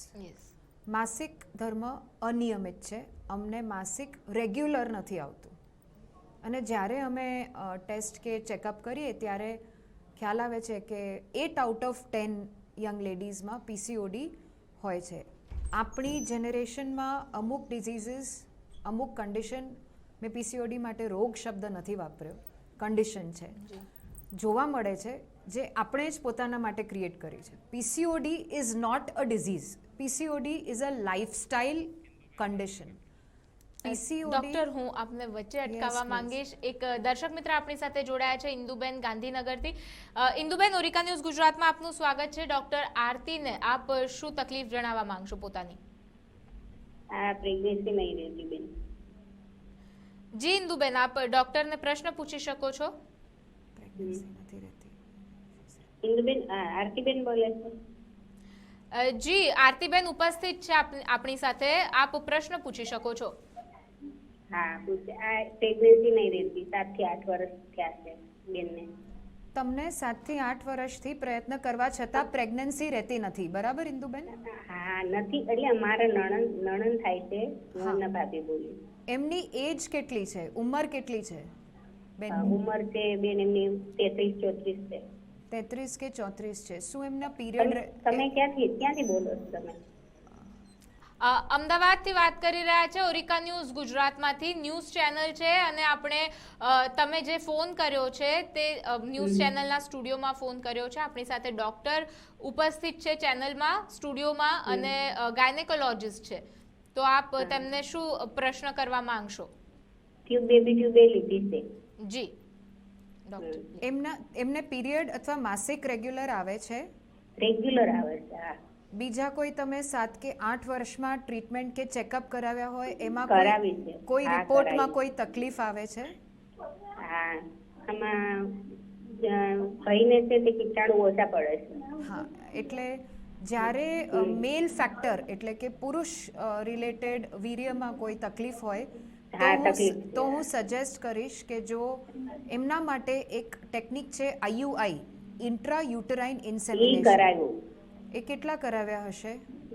માસિક ધર્મ અનિયમિત છે, અમને માસિક રેગ્યુલર નથી આવતું. અને જ્યારે અમે ટેસ્ટ કે ચેકઅપ કરીએ ત્યારે ખ્યાલ આવે છે કે 8 આઉટ ઓફ 10 યંગ લેડીઝમાં પીસીઓડી હોય છે. આપણી જનરેશનમાં અમુક ડિઝીઝીસ, અમુક કન્ડિશન, મેં પીસીઓડી માટે રોગ શબ્દ નથી વાપર્યો, કન્ડિશન છે, જોવા મળે છે જે આપણે જ પોતાના માટે ક્રિએટ કરી છે. PCOD is not a disease, PCOD is a lifestyle condition. Doctor, હું આપને વચ્ચે અટકાવવા માંગીશ. એક દર્શક મિત્ર આપણી સાથે જોડાયા છે, ઇન્દુબેન ગાંધીનગરથી. ઇન્દુબેન, ઓરિકા ન્યૂઝ ગુજરાતમાં આપનું સ્વાગત છે. ડૉક્ટર આરતીને આપ શું તકલીફ જણાવવા માંગશો પોતાની? પ્રેગ્નન્સી નહીં રહેતી બેન. જી ઇન્દુબેન, આપ ડૉક્ટરને પ્રશ્ન પૂછી શકો છો. પ્રેગ્નન્સી નથી રહેતી. ઇન્દુબેન, આરતીબેન બોલે છે? જી, આરતીબેન ઉપસ્થિત છે આપણી સાથે. આપ પ્રશ્ન પૂછી શકો છો. હા, આ પ્રેગ્નન્સી નહીં રહેતી, 7 થી 8 વર્ષ થયા છે બેનને. તમને 7 થી 8 વર્ષથી પ્રયત્ન કરવા છતાં પ્રેગ્નન્સી રહેતી નથી, બરાબર ઇન્દુબેન? હા, નથી. એટલે અમારા નણંદ થાય છે, હું એમના ભાભી બોલી. એમની એજ કેટલી છે, ઉંમર કેટલી છે બેન? ઉંમર છે બેન એમની 33-34 છે. 33 કે 34 છે. શું એમના પીરિયડ? તમે ક્યાંથી બોલો છો તમે? અમદાવાદથી વાત કરી રહ્યા છે, ઓરિકા ન્યૂઝ ગુજરાતમાંથી. ન્યૂઝ ચેનલ છે અને આપણે તમે જે ફોન કર્યો છે તે ન્યૂઝ ચેનલના સ્ટુડિયોમાં ફોન કર્યો છે. આપણી સાથે ડૉક્ટર ઉપસ્થિત છે ચેનલમાં, સ્ટુડિયોમાં, અને ગાયનેકોલોજિસ્ટ છે. તો આપ તેમને શું પ્રશ્ન કરવા માંગશો? બેબી ટ્યુબ લીધી છે. જી ડૉક્ટર. એમને પીરિયડ અથવા માસિક રેગ્યુલર આવે છે? રેગ્યુલર આવે છે. હા. બીજા કોઈ તમે 7 કે 8 વર્ષમાં ટ્રીટમેન્ટ કે ચેકઅપ કરાવ્યા હોય એમાં કરાવી છે. કોઈ રિપોર્ટમાં કોઈ તકલીફ આવે છે? હા, આમાં ભાઈને છે તે કીટાણુ ઓછા પડે છે. હા, એટલે જ્યારે મેલ ફેક્ટર એટલે કે પુરુષ રિલેટેડ વીર્યમાં કોઈ તકલીફ હોય તો હું સજેસ્ટ કરીશ કે જો એમના માટે એક ટેકનિક છે IUI, ઇન્ટ્રા યુટરાઇન ઇન્સેમિનેશન. એ કેટલા કરાવ્યા હશે?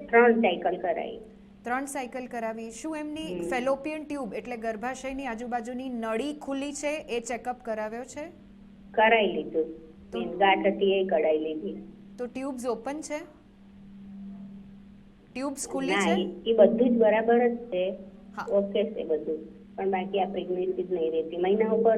3 સાયકલ કરાવી. 3 સાયકલ કરાવી. શું એમની ફેલોપિયન ટ્યુબ એટલે ગર્ભાશયની આજુબાજુની નળી ખુલ્લી છે એ ચેકઅપ કરાવ્યો છે? કરાવી લીધું. ગાંઠ હતી એ કઢાઈ લીધી. તો ટ્યુબ્સ ઓપન છે? ટ્યુબ્સ ખુલ્લી ના છે? એ બધું જ બરાબર જ છે, હા. ઓકે છે બધું, પણ બાકી આ પ્રેગ્નન્સી જ નહીં રહેતી, મહિના ઉપર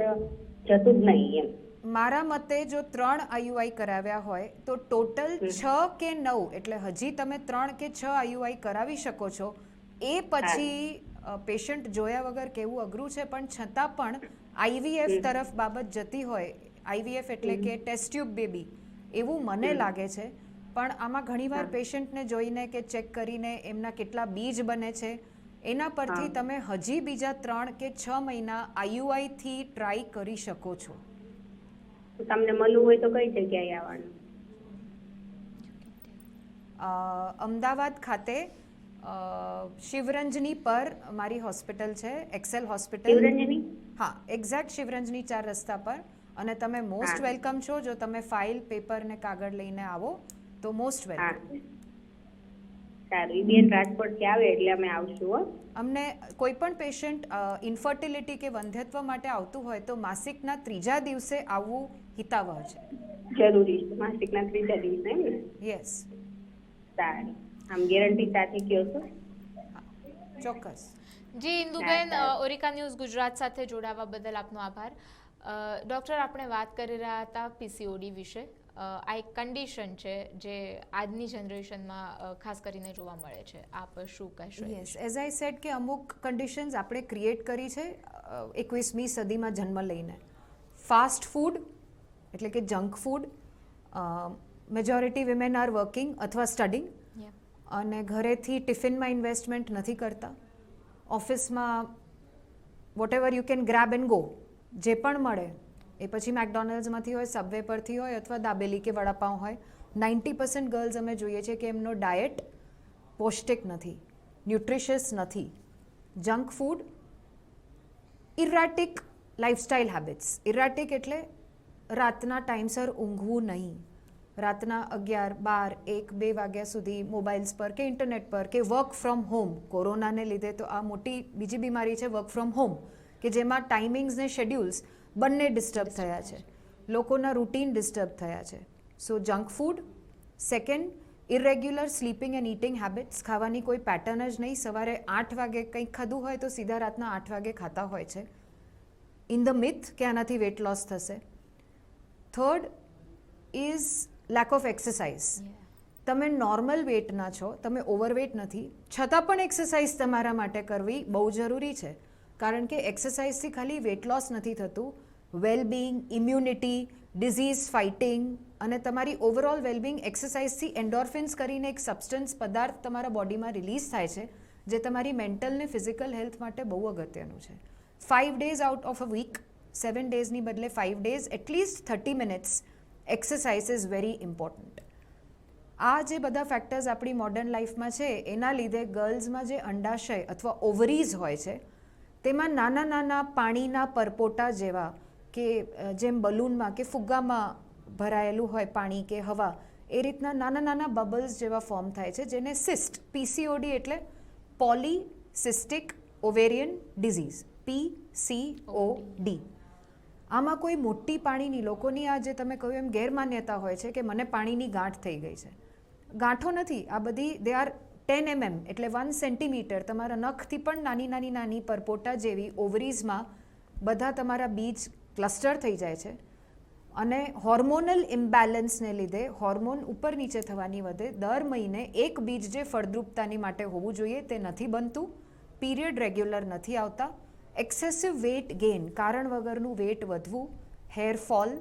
જતું જ નહીં એમ. મારા મતે જો 3 આઈયુઆઈ કરાવ્યા હોય તો ટોટલ 6 કે 9, એટલે હજી તમે 3 કે 6 આઈયુઆઈ કરાવી શકો છો. એ પછી પેશન્ટ જોયા વગર કેવું અઘરું છે, પણ છતાં પણ આઈવીએફ તરફ બાબત જતી હોય, આઈવીએફ એટલે કે ટેસ્ટ ટ્યુબ બેબી, એવું મને લાગે છે. પણ આમાં ઘણીવાર પેશન્ટને જોઈને કે ચેક કરીને એમના કેટલા બીજ બને છે એના પરથી તમે હજી બીજા 3 કે 6 મહિના આઈયુઆઈથી ટ્રાય કરી શકો છો. તો તમને મળવું હોય તો કઈ જગ્યાએ આવવાનું? અમદાવાદ ખાતે શિવરંજની પર મારી હોસ્પિટલ છે, એક્સેલ હોસ્પિટલ. શિવરંજની? હા, એક્ઝેક્ટ શિવરંજની 4 રસ્તા પર. અને તમે મોસ્ટ વેલકમ છો. જો તમે ફાઇલ, પેપર ને કાગળ લઈને આવો તો મોસ્ટ વેલકમ. સારું, ઈ બેન રાજકોટથી આવે એટલે અમે આવશું હો. અમને કોઈ પણ પેશન્ટ ઇન્ફર્ટિલિટી કે વંધ્યત્વ માટે આવતું હોય તો માસિકના 3જા દિવસે આવવું હિતાવહ છે. જરૂરી છે, માસિકના 3જા દિવસે એમ ને? યસ. સારું, આમ ગેરંટી સાથે કહો છો? ચોક્કસ. જી ઇન્દુબેન, ઓરિકા ન્યૂઝ ગુજરાત સાથે જોડાવા બદલ આપનો આભાર. ડૉક્ટર, આપણે વાત કરી રહ્યા હતા પીસીઓડી વિશે. આ એક કન્ડિશન છે જે આજની જનરેશનમાં ખાસ કરીને જોવા મળે છે. આપ શું કહેશો? યસ, એઝ આઈ સેડ કે અમુક કન્ડિશન્સ આપણે ક્રિએટ કરી છે 21મી સદીમાં જન્મ લઈને. ફાસ્ટ ફૂડ એટલે કે junk food, majority women are working અથવા સ્ટડિંગ, અને ઘરેથી ટિફિનમાં ઇન્વેસ્ટમેન્ટ નથી કરતા. ઓફિસમાં whatever you can grab and go, જે પણ મળે એ પછી મેકડોનલ્ડ્સમાંથી હોય, સબવે પરથી હોય અથવા દાબેલી કે વડાપાઉં હોય. 90% ગર્લ્સ અમે જોઈએ છીએ કે એમનો ડાયટ પૌષ્ટિક નથી, ન્યુટ્રિશિયસ નથી. Junk food, erratic lifestyle habits. Erratic એટલે રાતના ટાઈમસર ઊંઘવું નહીં, રાતના 11, 12, 1, 2 વાગ્યા સુધી મોબાઈલ્સ પર કે ઇન્ટરનેટ પર, કે વર્ક ફ્રોમ હોમ. કોરોનાને લીધે તો આ મોટી બીજી બીમારી છે વર્ક ફ્રોમ હોમ, કે જેમાં ટાઈમિંગ્સ ને શેડ્યુલ્સ બંને ડિસ્ટર્બ થયા છે, લોકોના રૂટીન ડિસ્ટર્બ થયા છે. So junk food. Second, irregular sleeping and eating habits. ખાવાની કોઈ પેટર્ન જ નહીં, સવારે 8 વાગે કંઈક ખાધું હોય તો સીધા રાતના 8 વાગે ખાતા હોય છે, ઇન ધ મિથ કે આનાથી વેટ લોસ થશે. Third is lake of exercise. તમે નોર્મલ વેટના છો, તમે ઓવરવેટ નથી, છતાં પણ એક્સરસાઇઝ તમારા માટે કરવી બહુ જરૂરી છે. કારણ કે એક્સરસાઇઝથી ખાલી વેટ લોસ નથી થતું, વેલબિંગ, ઇમ્યુનિટી, ડિઝીઝ ફાઇટિંગ અને તમારી ઓવરઓલ વેલબિંગ એક્સરસાઇઝથી એન્ડોર્ફિન્સ કરીને એક સબસ્ટન્સ પદાર્થ તમારા બોડીમાં રિલીઝ થાય છે, જે તમારી મેન્ટલ ને ફિઝિકલ હેલ્થ માટે બહુ અગત્યનું છે. 5 days out of a week, 7 daysની બદલે 5 days, at least 30 minutes exercise is very important. આ જે બધા ફેક્ટર્સ આપણી મોડર્ન લાઈફમાં છે એના લીધે ગર્લ્સમાં જે અંડાશય અથવા ઓવરીઝ હોય છે તેમાં નાના નાના પાણીના પરપોટા જેવા, કે જેમ બલૂનમાં કે ફુગ્ગામાં ભરાયેલું હોય પાણી કે હવા, એ રીતના નાના નાના બબલ્સ જેવા ફોર્મ થાય છે, જેને સિસ્ટ, પીસીઓડી એટલે પોલીસિસ્ટિક ઓવેરિયન ડિઝીઝ, PCOD. આમાં કોઈ મોટી પાણીની, લોકોની આ જે તમે કહ્યું એમ ગેરમાન્યતા હોય છે કે મને પાણીની ગાંઠ થઈ ગઈ છે. ગાંઠો નથી આ બધી, દે આર 10 mm એટલે 1 સેન્ટીમીટર, તમારા નખથી પણ નાની નાની નાની પરપોટા જેવી ઓવરીઝમાં બધા તમારા બીજ ક્લસ્ટર થઈ જાય છે. અને હોર્મોનલ ઇમ્બેલેન્સને લીધે હોર્મોન ઉપર નીચે થવાની વધે. દર મહિને એક બીજ જે ફળદ્રુપતાની માટે હોવું જોઈએ તે નથી બનતું, પીરિયડ રેગ્યુલર નથી આવતા, એક્સેસિવ વેટ ગેઇન, કારણ વગરનું વેટ વધવું, હેર ફોલ,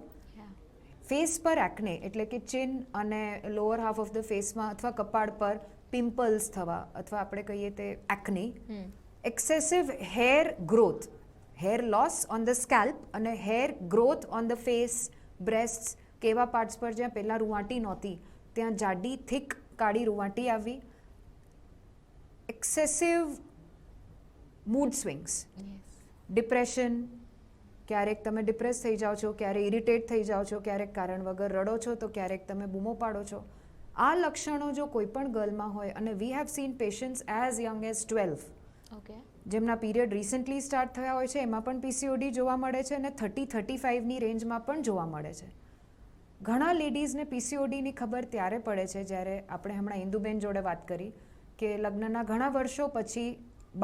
ફેસ પર એક્ને એટલે કે ચિન અને લોઅર હાફ ઓફ ધ ફેસમાં અથવા કપાળ પર પિમ્પલ્સ થવા અથવા આપણે કહીએ તે acne, excessive hair growth, hair loss on the scalp અને hair growth on the face, breasts, કેવા પાર્ટ્સ પર જ્યાં પહેલાં રૂંવાટી નહોતી ત્યાં જાડી થીક કાળી રૂંવાટી આવવી, એક્સેસિવ મૂડ સ્વિંગ્સ, ડિપ્રેશન, ક્યારેક તમે ડિપ્રેસ થઈ જાઓ છો, ક્યારેક ઇરિટેટ થઈ જાઓ છો, ક્યારેક કારણ વગર રડો છો તો ક્યારેક તમે બૂમો પાડો છો. આ લક્ષણો જો કોઈ પણ ગર્લમાં હોય, અને we have seen patients as young as 12, જેમના પીરિયડ રિસન્ટલી સ્ટાર્ટ થયા હોય છે, એમાં પણ પીસીઓડી જોવા મળે છે, અને 30-35ની રેન્જમાં પણ જોવા મળે છે. ઘણા લેડીઝને પીસીઓડીની ખબર ત્યારે પડે છે જ્યારે આપણે હમણાં ઇન્દુબેન જોડે વાત કરી કે લગ્નના ઘણા વર્ષો પછી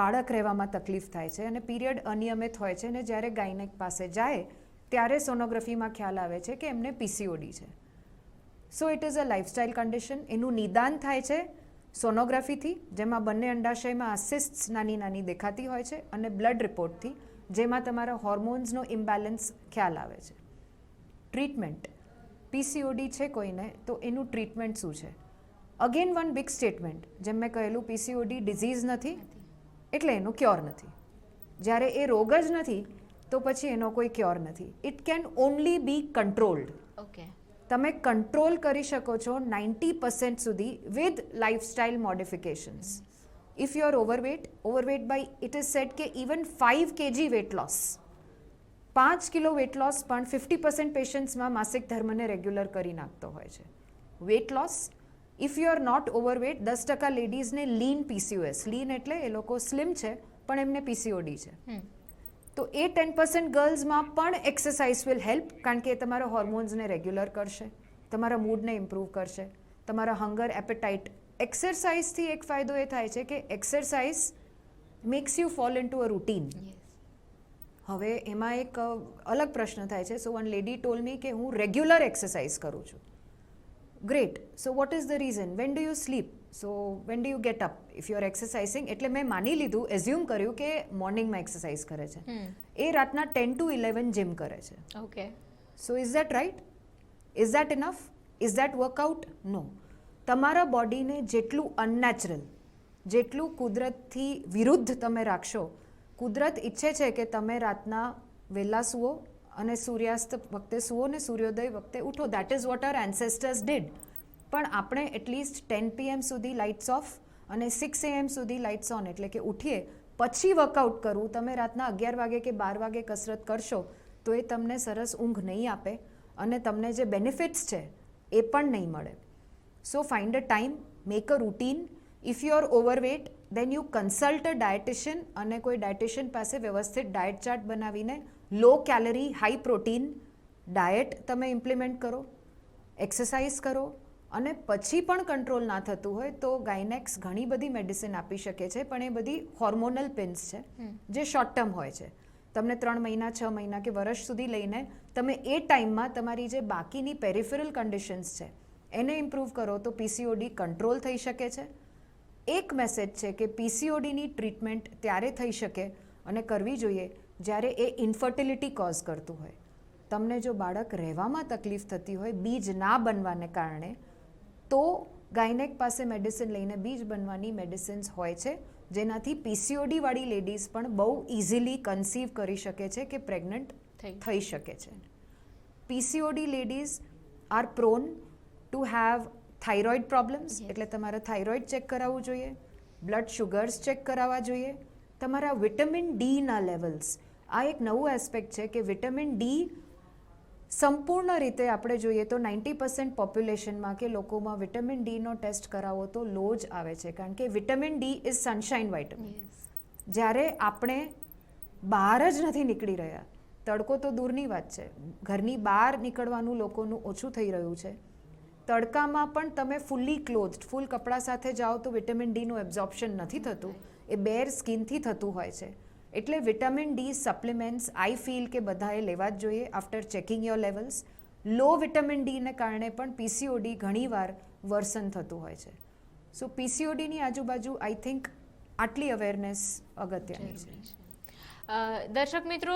બાળક રહેવામાં તકલીફ થાય છે અને પીરિયડ અનિયમિત હોય છે, અને જ્યારે ગાયનેક પાસે જાય ત્યારે સોનોગ્રાફીમાં ખ્યાલ આવે છે કે એમને પીસીઓડી છે. So it is a lifestyle condition. એનું નિદાન થાય છે સોનોગ્રાફીથી, જેમાં બંને અંડાશયમાં આસિસ્ટ્સ નાની નાની દેખાતી હોય છે, અને બ્લડ રિપોર્ટથી, જેમાં તમારા હોર્મોન્સનો ઇમ્બેલેન્સ ખ્યાલ આવે છે. ટ્રીટમેન્ટ, પીસીઓડી છે કોઈને તો એનું ટ્રીટમેન્ટ શું છે? અગેન વન બિગ સ્ટેટમેન્ટ, જેમ મેં કહેલું, પીસીઓડી ડિઝીઝ નથી એટલે એનો ક્યોર નથી. જ્યારે એ રોગ જ નથી તો પછી એનો કોઈ ક્યોર નથી. It can only be controlled. Okay. તમે કંટ્રોલ કરી શકો છો 90% સુધી with lifestyle modifications. If you are overweight by it is said કે even 5 kg weight loss, 5 kilo weight loss પણ 50% પેશન્ટ્સમાં માસિક ધર્મને રેગ્યુલર કરી નાખતો હોય છે. Weight loss, if you are not overweight, 10% લેડીઝને લીન પીસીઓએસ, લીન એટલે એ લોકો સ્લિમ છે પણ એમને પીસીઓડી છે, તો એ 10% ગર્લ્સમાં પણ એક્સરસાઇઝ વિલ હેલ્પ, કારણ કે એ તમારા હોર્મોન્સને રેગ્યુલર કરશે, તમારા મૂડને ઇમ્પ્રૂવ કરશે, તમારા હંગર, એપેટાઇટ. એક્સરસાઇઝથી એક ફાયદો એ થાય છે કે exercise makes you fall in to a routine. હવે એમાં એક અલગ પ્રશ્ન થાય છે. સો વન લેડી ટોલ મી કે હું રેગ્યુલર એક્સરસાઇઝ કરું છું. Great. So what is the reason? When do you slip? So when do you get up if you R એક્સરસાઇઝિંગ? એટલે મેં માની લીધું, એઝ્યુમ કર્યું કે મોર્નિંગમાં એક્સરસાઇઝ કરે છે, એ રાતના 10 to 11 જીમ કરે છે. Okay. So is that right? Is that enough? Is that workout? No. તમારા બોડીને જેટલું અનનેચરલ, જેટલું કુદરતથી વિરુદ્ધ તમે રાખશો, કુદરત ઈચ્છે છે કે તમે રાતના વહેલા સૂવો અને સૂર્યાસ્ત વખતે સૂવો ને સૂર્યોદય વખતે ઉઠો. That is what are ancestors did. પણ આપણે એટલીસ્ટ 10 PM સુધી લાઇટ્સ ઓફ અને 6 AM સુધી લાઇટ્સ ઓન, એટલે કે ઉઠીએ પછી વર્કઆઉટ કરવું. તમે રાતના 11 વાગે કે 12 વાગે કસરત કરશો તો એ તમને સરસ ઊંઘ નહીં આપે અને તમને જે બેનિફિટ્સ છે એ પણ નહીં મળે. So find a time, make a routine. If you are overweight then you consult a dietitian, અને કોઈ ડાયટિશિયન પાસે વ્યવસ્થિત ડાયટ ચાર્ટ બનાવીને low calorie, high protein diet તમે ઇમ્પ્લિમેન્ટ કરો, એક્સરસાઇઝ કરો, અને પછી પણ કંટ્રોલ ના થતું હોય તો ગાયનેક્સ ઘણી બધી મેડિસિન આપી શકે છે, પણ એ બધી હોર્મોનલ પિલ્સ છે જે શોર્ટ ટર્મ હોય છે. તમને 3 મહિના, 6 મહિના કે વર્ષ સુધી લઈને તમે એ ટાઈમમાં તમારી જે બાકીની પેરિફેરલ કન્ડિશન્સ છે એને ઇમ્પ્રૂવ કરો તો પીસીઓડી કંટ્રોલ થઈ શકે છે. એક મેસેજ છે કે પીસીઓડીની ટ્રીટમેન્ટ ત્યારે થઈ શકે અને કરવી જોઈએ જ્યારે એ ઇન્ફર્ટિલિટી કોઝ કરતું હોય. તમને જો બાળક રહેવામાં તકલીફ થતી હોય બીજ ના બનવાને કારણે, તો ગાયનેક પાસે મેડિસિન લઈને બીજ બનવાની મેડિસિન્સ હોય છે, જેનાથી પીસીઓડી વાળી લેડીઝ પણ બહુ ઇઝીલી કન્સીવ કરી શકે છે કે પ્રેગ્નન્ટ થઈ શકે છે. PCOD ladies are prone to have thyroid problems, એટલે તમારે થાઇરોઇડ ચેક કરાવવું જોઈએ, બ્લડ શુગર્સ ચેક કરાવવા જોઈએ, તમારા વિટામિન ડીના લેવલ્સ. આ એક નવું એસ્પેક્ટ છે કે વિટામિન ડી સંપૂર્ણ રીતે આપણે જોઈએ તો 90% પોપ્યુલેશનમાં કે લોકોમાં વિટામિન ડીનો ટેસ્ટ કરાવો તો લો જ આવે છે, કારણ કે vitamin D is sunshine vitamin. જ્યારે આપણે બહાર જ નથી નીકળી રહ્યા, તડકો તો દૂરની વાત છે, ઘરની બહાર નીકળવાનું લોકોનું ઓછું થઈ રહ્યું છે, તડકામાં પણ તમે ફૂલ્લી ક્લોથ્ડ, ફૂલ કપડાં સાથે જાઓ તો વિટામિન ડીનું એબ્ઝોર્પ્શન નથી થતું, એ બેર સ્કિનથી થતું હોય છે. એટલે vitamin D supplements I feel કે બધાએ લેવા જ જોઈએ after checking your levels. Low vitamin ડીને કારણે પણ પીસીઓડી ઘણીવાર વર્સન થતું હોય છે. સો પીસીઓડીની આજુબાજુ આઈ થિંક આટલી અવેરનેસ અગત્યની છે. દર્શક મિત્રો,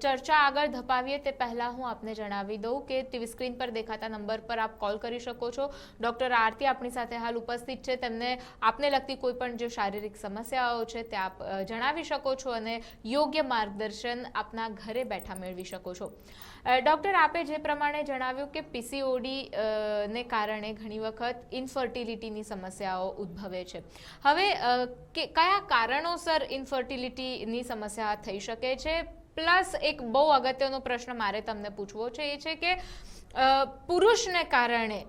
ચર્ચા આગળ ધપાવીએ તે પહેલાં હું આપને જણાવી દઉં કે ટીવી સ્ક્રીન પર દેખાતા નંબર પર આપ કોલ કરી શકો છો. ડૉક્ટર આરતી આપણી સાથે હાલ ઉપસ્થિત છે, તેમને આપને લગતી કોઈ પણ જે શારીરિક સમસ્યાઓ છે તે આપ જણાવી શકો છો અને યોગ્ય માર્ગદર્શન આપના ઘરે બેઠા મેળવી શકો છો. ડૉક્ટર, આપે જે પ્રમાણે જણાવ્યું કે પીસીઓડી ને કારણે ઘણી વખત ઇન્ફર્ટિલિટીની સમસ્યાઓ ઉદ્ભવે છે. હવે કયા કારણોસર ઇન્ફર્ટિલિટીની સમસ્યા થઈ શકે છે? પ્લસ એક બહુ અગત્યનો પ્રશ્ન મારે તમને પૂછવો છે, એ છે કે પુરુષને કારણે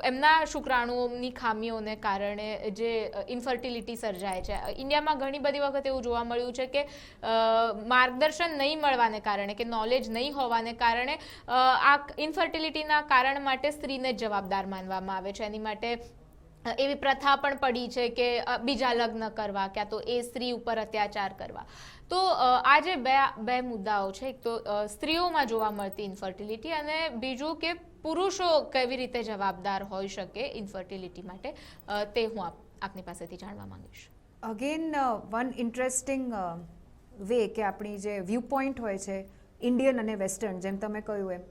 એમના શુક્રાણુઓની ખામીઓને કારણે જે ઇન્ફર્ટિલિટી સર્જાય છે. ઇન્ડિયામાં ઘણી બધી વખત એવું જોવા મળ્યું છે કે માર્ગદર્શન નહીં મળવાને કારણે કે નોલેજ નહીં હોવાને કારણે આ ઇન્ફર્ટિલિટીના કારણ માટે સ્ત્રીને જવાબદાર માનવામાં આવે છે. એની માટે એવી પ્રથા પણ પડી છે કે બીજા લગ્ન કરવા, ક્યાં તો એ સ્ત્રી ઉપર અત્યાચાર કરવા. તો આ જે બે મુદ્દાઓ છે, એક તો સ્ત્રીઓમાં જોવા મળતી ઇન્ફર્ટિલિટી અને બીજું કે પુરુષો કેવી રીતે જવાબદાર હોઈ શકે ઇન્ફર્ટિલિટી માટે, તે હું આપની પાસેથી જાણવા માંગીશ. અગેન વન ઇન્ટરેસ્ટિંગ વે કે આપણી જે વ્યૂ પોઈન્ટ હોય છે ઇન્ડિયન અને વેસ્ટર્ન, જેમ તમે કહ્યું એમ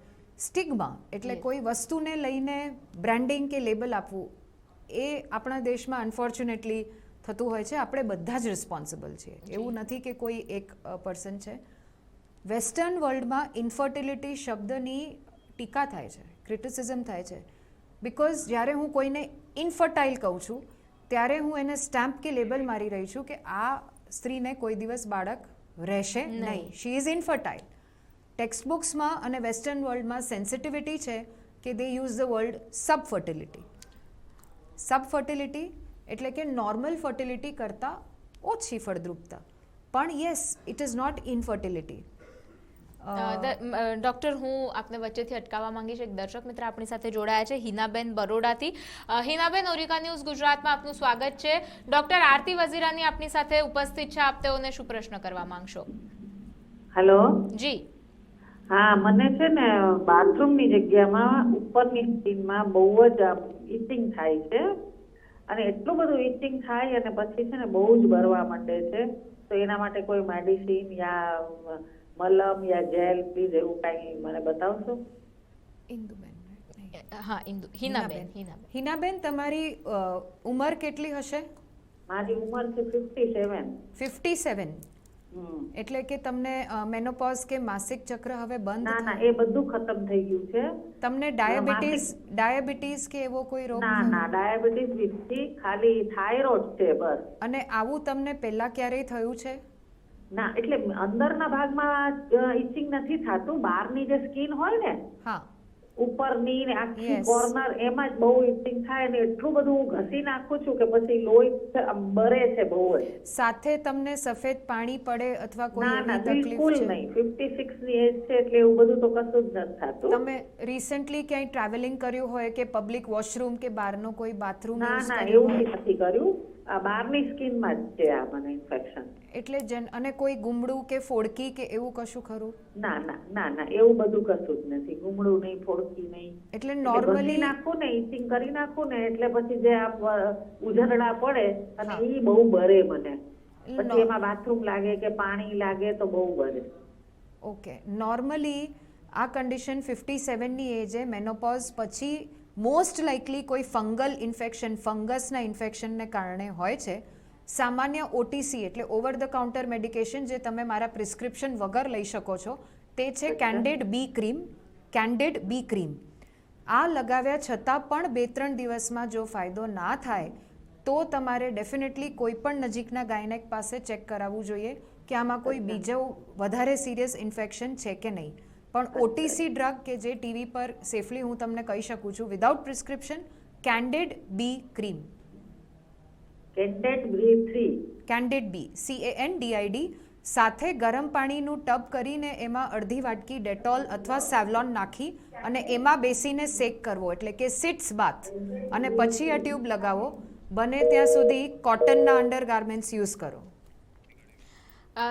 સ્ટિગ્મા એટલે કોઈ વસ્તુને લઈને બ્રાન્ડિંગ કે લેબલ આપવું, એ આપણા દેશમાં અનફોર્ચ્યુનેટલી થતું હોય છે. આપણે બધા જ રિસ્પોન્સિબલ છીએ, એવું નથી કે કોઈ એક પર્સન છે. વેસ્ટર્ન વર્લ્ડમાં ઇન્ફર્ટિલિટી શબ્દની ટીકા થાય છે, ક્રિટિસિઝમ થાય છે, બિકોઝ જ્યારે હું કોઈને ઇન્ફર્ટાઇલ કહું છું ત્યારે હું એને સ્ટેમ્પ કે લેબલ મારી રહી છું કે આ સ્ત્રીને કોઈ દિવસ બાળક રહેશે નહીં, શી ઇઝ ઇન્ફર્ટાઇલ. ટેક્સ્ટ બુક્સમાં અને વેસ્ટર્ન વર્લ્ડમાં સેન્સિટિવિટી છે કે they use the word subfertility. Subfertility એટલે કે નોર્મલ ફર્ટિલિટી કરતાં ઓછી ફળદ્રુપતા, પણ yes it is not infertility. Doctor, હું આપને વચ્ચેથી અટકાવવા માંગીશ. એક દર્શક મિત્ર આપણી સાથે જોડાયા છે, હિનાબેન બરોડાથી. હિનાબેન, ઓરિકા ન્યૂઝ ગુજરાતમાં આપનું સ્વાગત છે. ડૉક્ટર આરતી વઝીરાની આપની સાથે ઉપસ્થિત છે, આપ તેઓને શું પ્રશ્ન કરવા માંગશો? હેલો જી. હા, મને છે ને બાથરૂમની જગ્યામાં ઉપરની સ્કીનમાં બહુ જ ઇચિંગ થાય છે અને એટલું બધું ઇચિંગ થાય અને પછી છે ને બહુ જ બરવા માંડે છે. તો એના માટે કોઈ મેડિસિન યા મલમ યા જેલ પ્લીઝ એવું કાંઈ મને બતાવશો? ઇન્દુબેન. હા, હિનાબેન. હિનાબેન, તમારી ઉંમર કેટલી હશે? મારી ઉંમર છે 57. 57. એટલે કે તમને મેનોપોઝ કે માસિક ચક્ર હવે બંધ? ના ના, એ બધું ખતમ થઈ ગયું છે. તમને ડાયાબિટીસ કે એવો કોઈ રોગ? ના ના, ડાયાબિટીસ નથી, ખાલી થાઇરોઇડ છે બસ. અને આવું તમને પહેલા ક્યારેય થયું છે? ના, એટલે અંદરના ભાગમાં ઇચિંગ નથી થતું, બહારની જે સ્કિન હોય ને, હા, ઉપરની ને આખી કોર્નર, એમાં જ બહુ ઇચિંગ થાય અને એટલું બધું હું ઘસી નાખું છું કે પછી લોહી બરે છે બહુ જ. સાથે તમને સફેદ પાણી પડે અથવા કોઈ ના ના, એવી બિલકુલ તકલીફ છે? નહીં. 56 ની એજ છે એટલે એવું બધું તો કશું જ નથી થતું. તમે રિસેન્ટલી ક્યાંય ટ્રાવેલિંગ કર્યું હોય કે પબ્લિક વોશરૂમ કે બહારનો કોઈ બાથરૂમ ના યુઝ ના, કર્યું? એવું નથી કર્યું. આ બહારની સ્કિનમાં જ છે આ મને ઇન્ફેક્શન. એટલે અને કોઈ ગુમડું કે ફોડકી કે એવું કશું ખરું? ના ના ના ના, એવું બધું કશું જ નથી. ગુમડું નહીં, ફોડકી નહીં. એટલે ઘસી નોર્મલી નાખું ને, ઇચિંગ કરી નાખું ને એટલે પછી જે આ ઉઝરડા પડે અને ઈ બહુ બરે મને. પછી એમાં બાથરૂમ લાગે કે પાણી લાગે તો બહુ બરે. ઓકે, નોર્મલી આ કન્ડિશન 57ની એજે મેનોપોઝ પછી મોસ્ટ લાઇકલી કોઈ ફંગલ ઇન્ફેક્શન, ફંગસના ઇન્ફેક્શનને કારણે હોય છે. સામાન્ય ઓટીસી એટલે ઓવર ધ કાઉન્ટર મેડિકેશન જે તમે મારા પ્રિસ્ક્રિપ્શન વગર લઈ શકો છો તે છે કેન્ડિડ બી ક્રીમ. કેન્ડિડ બી ક્રીમ આ લગાવ્યા છતાં પણ 2-3 દિવસમાં જો ફાયદો ના થાય તો તમારે ડેફિનેટલી કોઈ પણ નજીકના ગાયનેક પાસે ચેક કરાવવું જોઈએ કે આમાં કોઈ બીજો વધારે સિરિયસ ઇન્ફેક્શન છે કે નહીં. પણ ઓટીસી ડ્રગ કે જે ટીવી પર સેફલી હું તમને કહી શકું છું વિધાઉટ પ્રિસ્ક્રિપ્શન, કેન્ડિડ બી ક્રીમ. કેન્ડિડ બી 3. કેન્ડિડ બી, CANDID, સાથે ગરમ પાણીનું ટબ કરીને એમાં અડધી વાટકી ડેટોલ અથવા સેવલોન નાખી અને એમાં બેસીને શેક કરવો, એટલે કે સિટ્સ બાથ, અને પછી આ ટ્યુબ લગાવો. બને ત્યાં સુધી કોટનના અંડર ગાર્મેન્ટ્સ યુઝ કરો.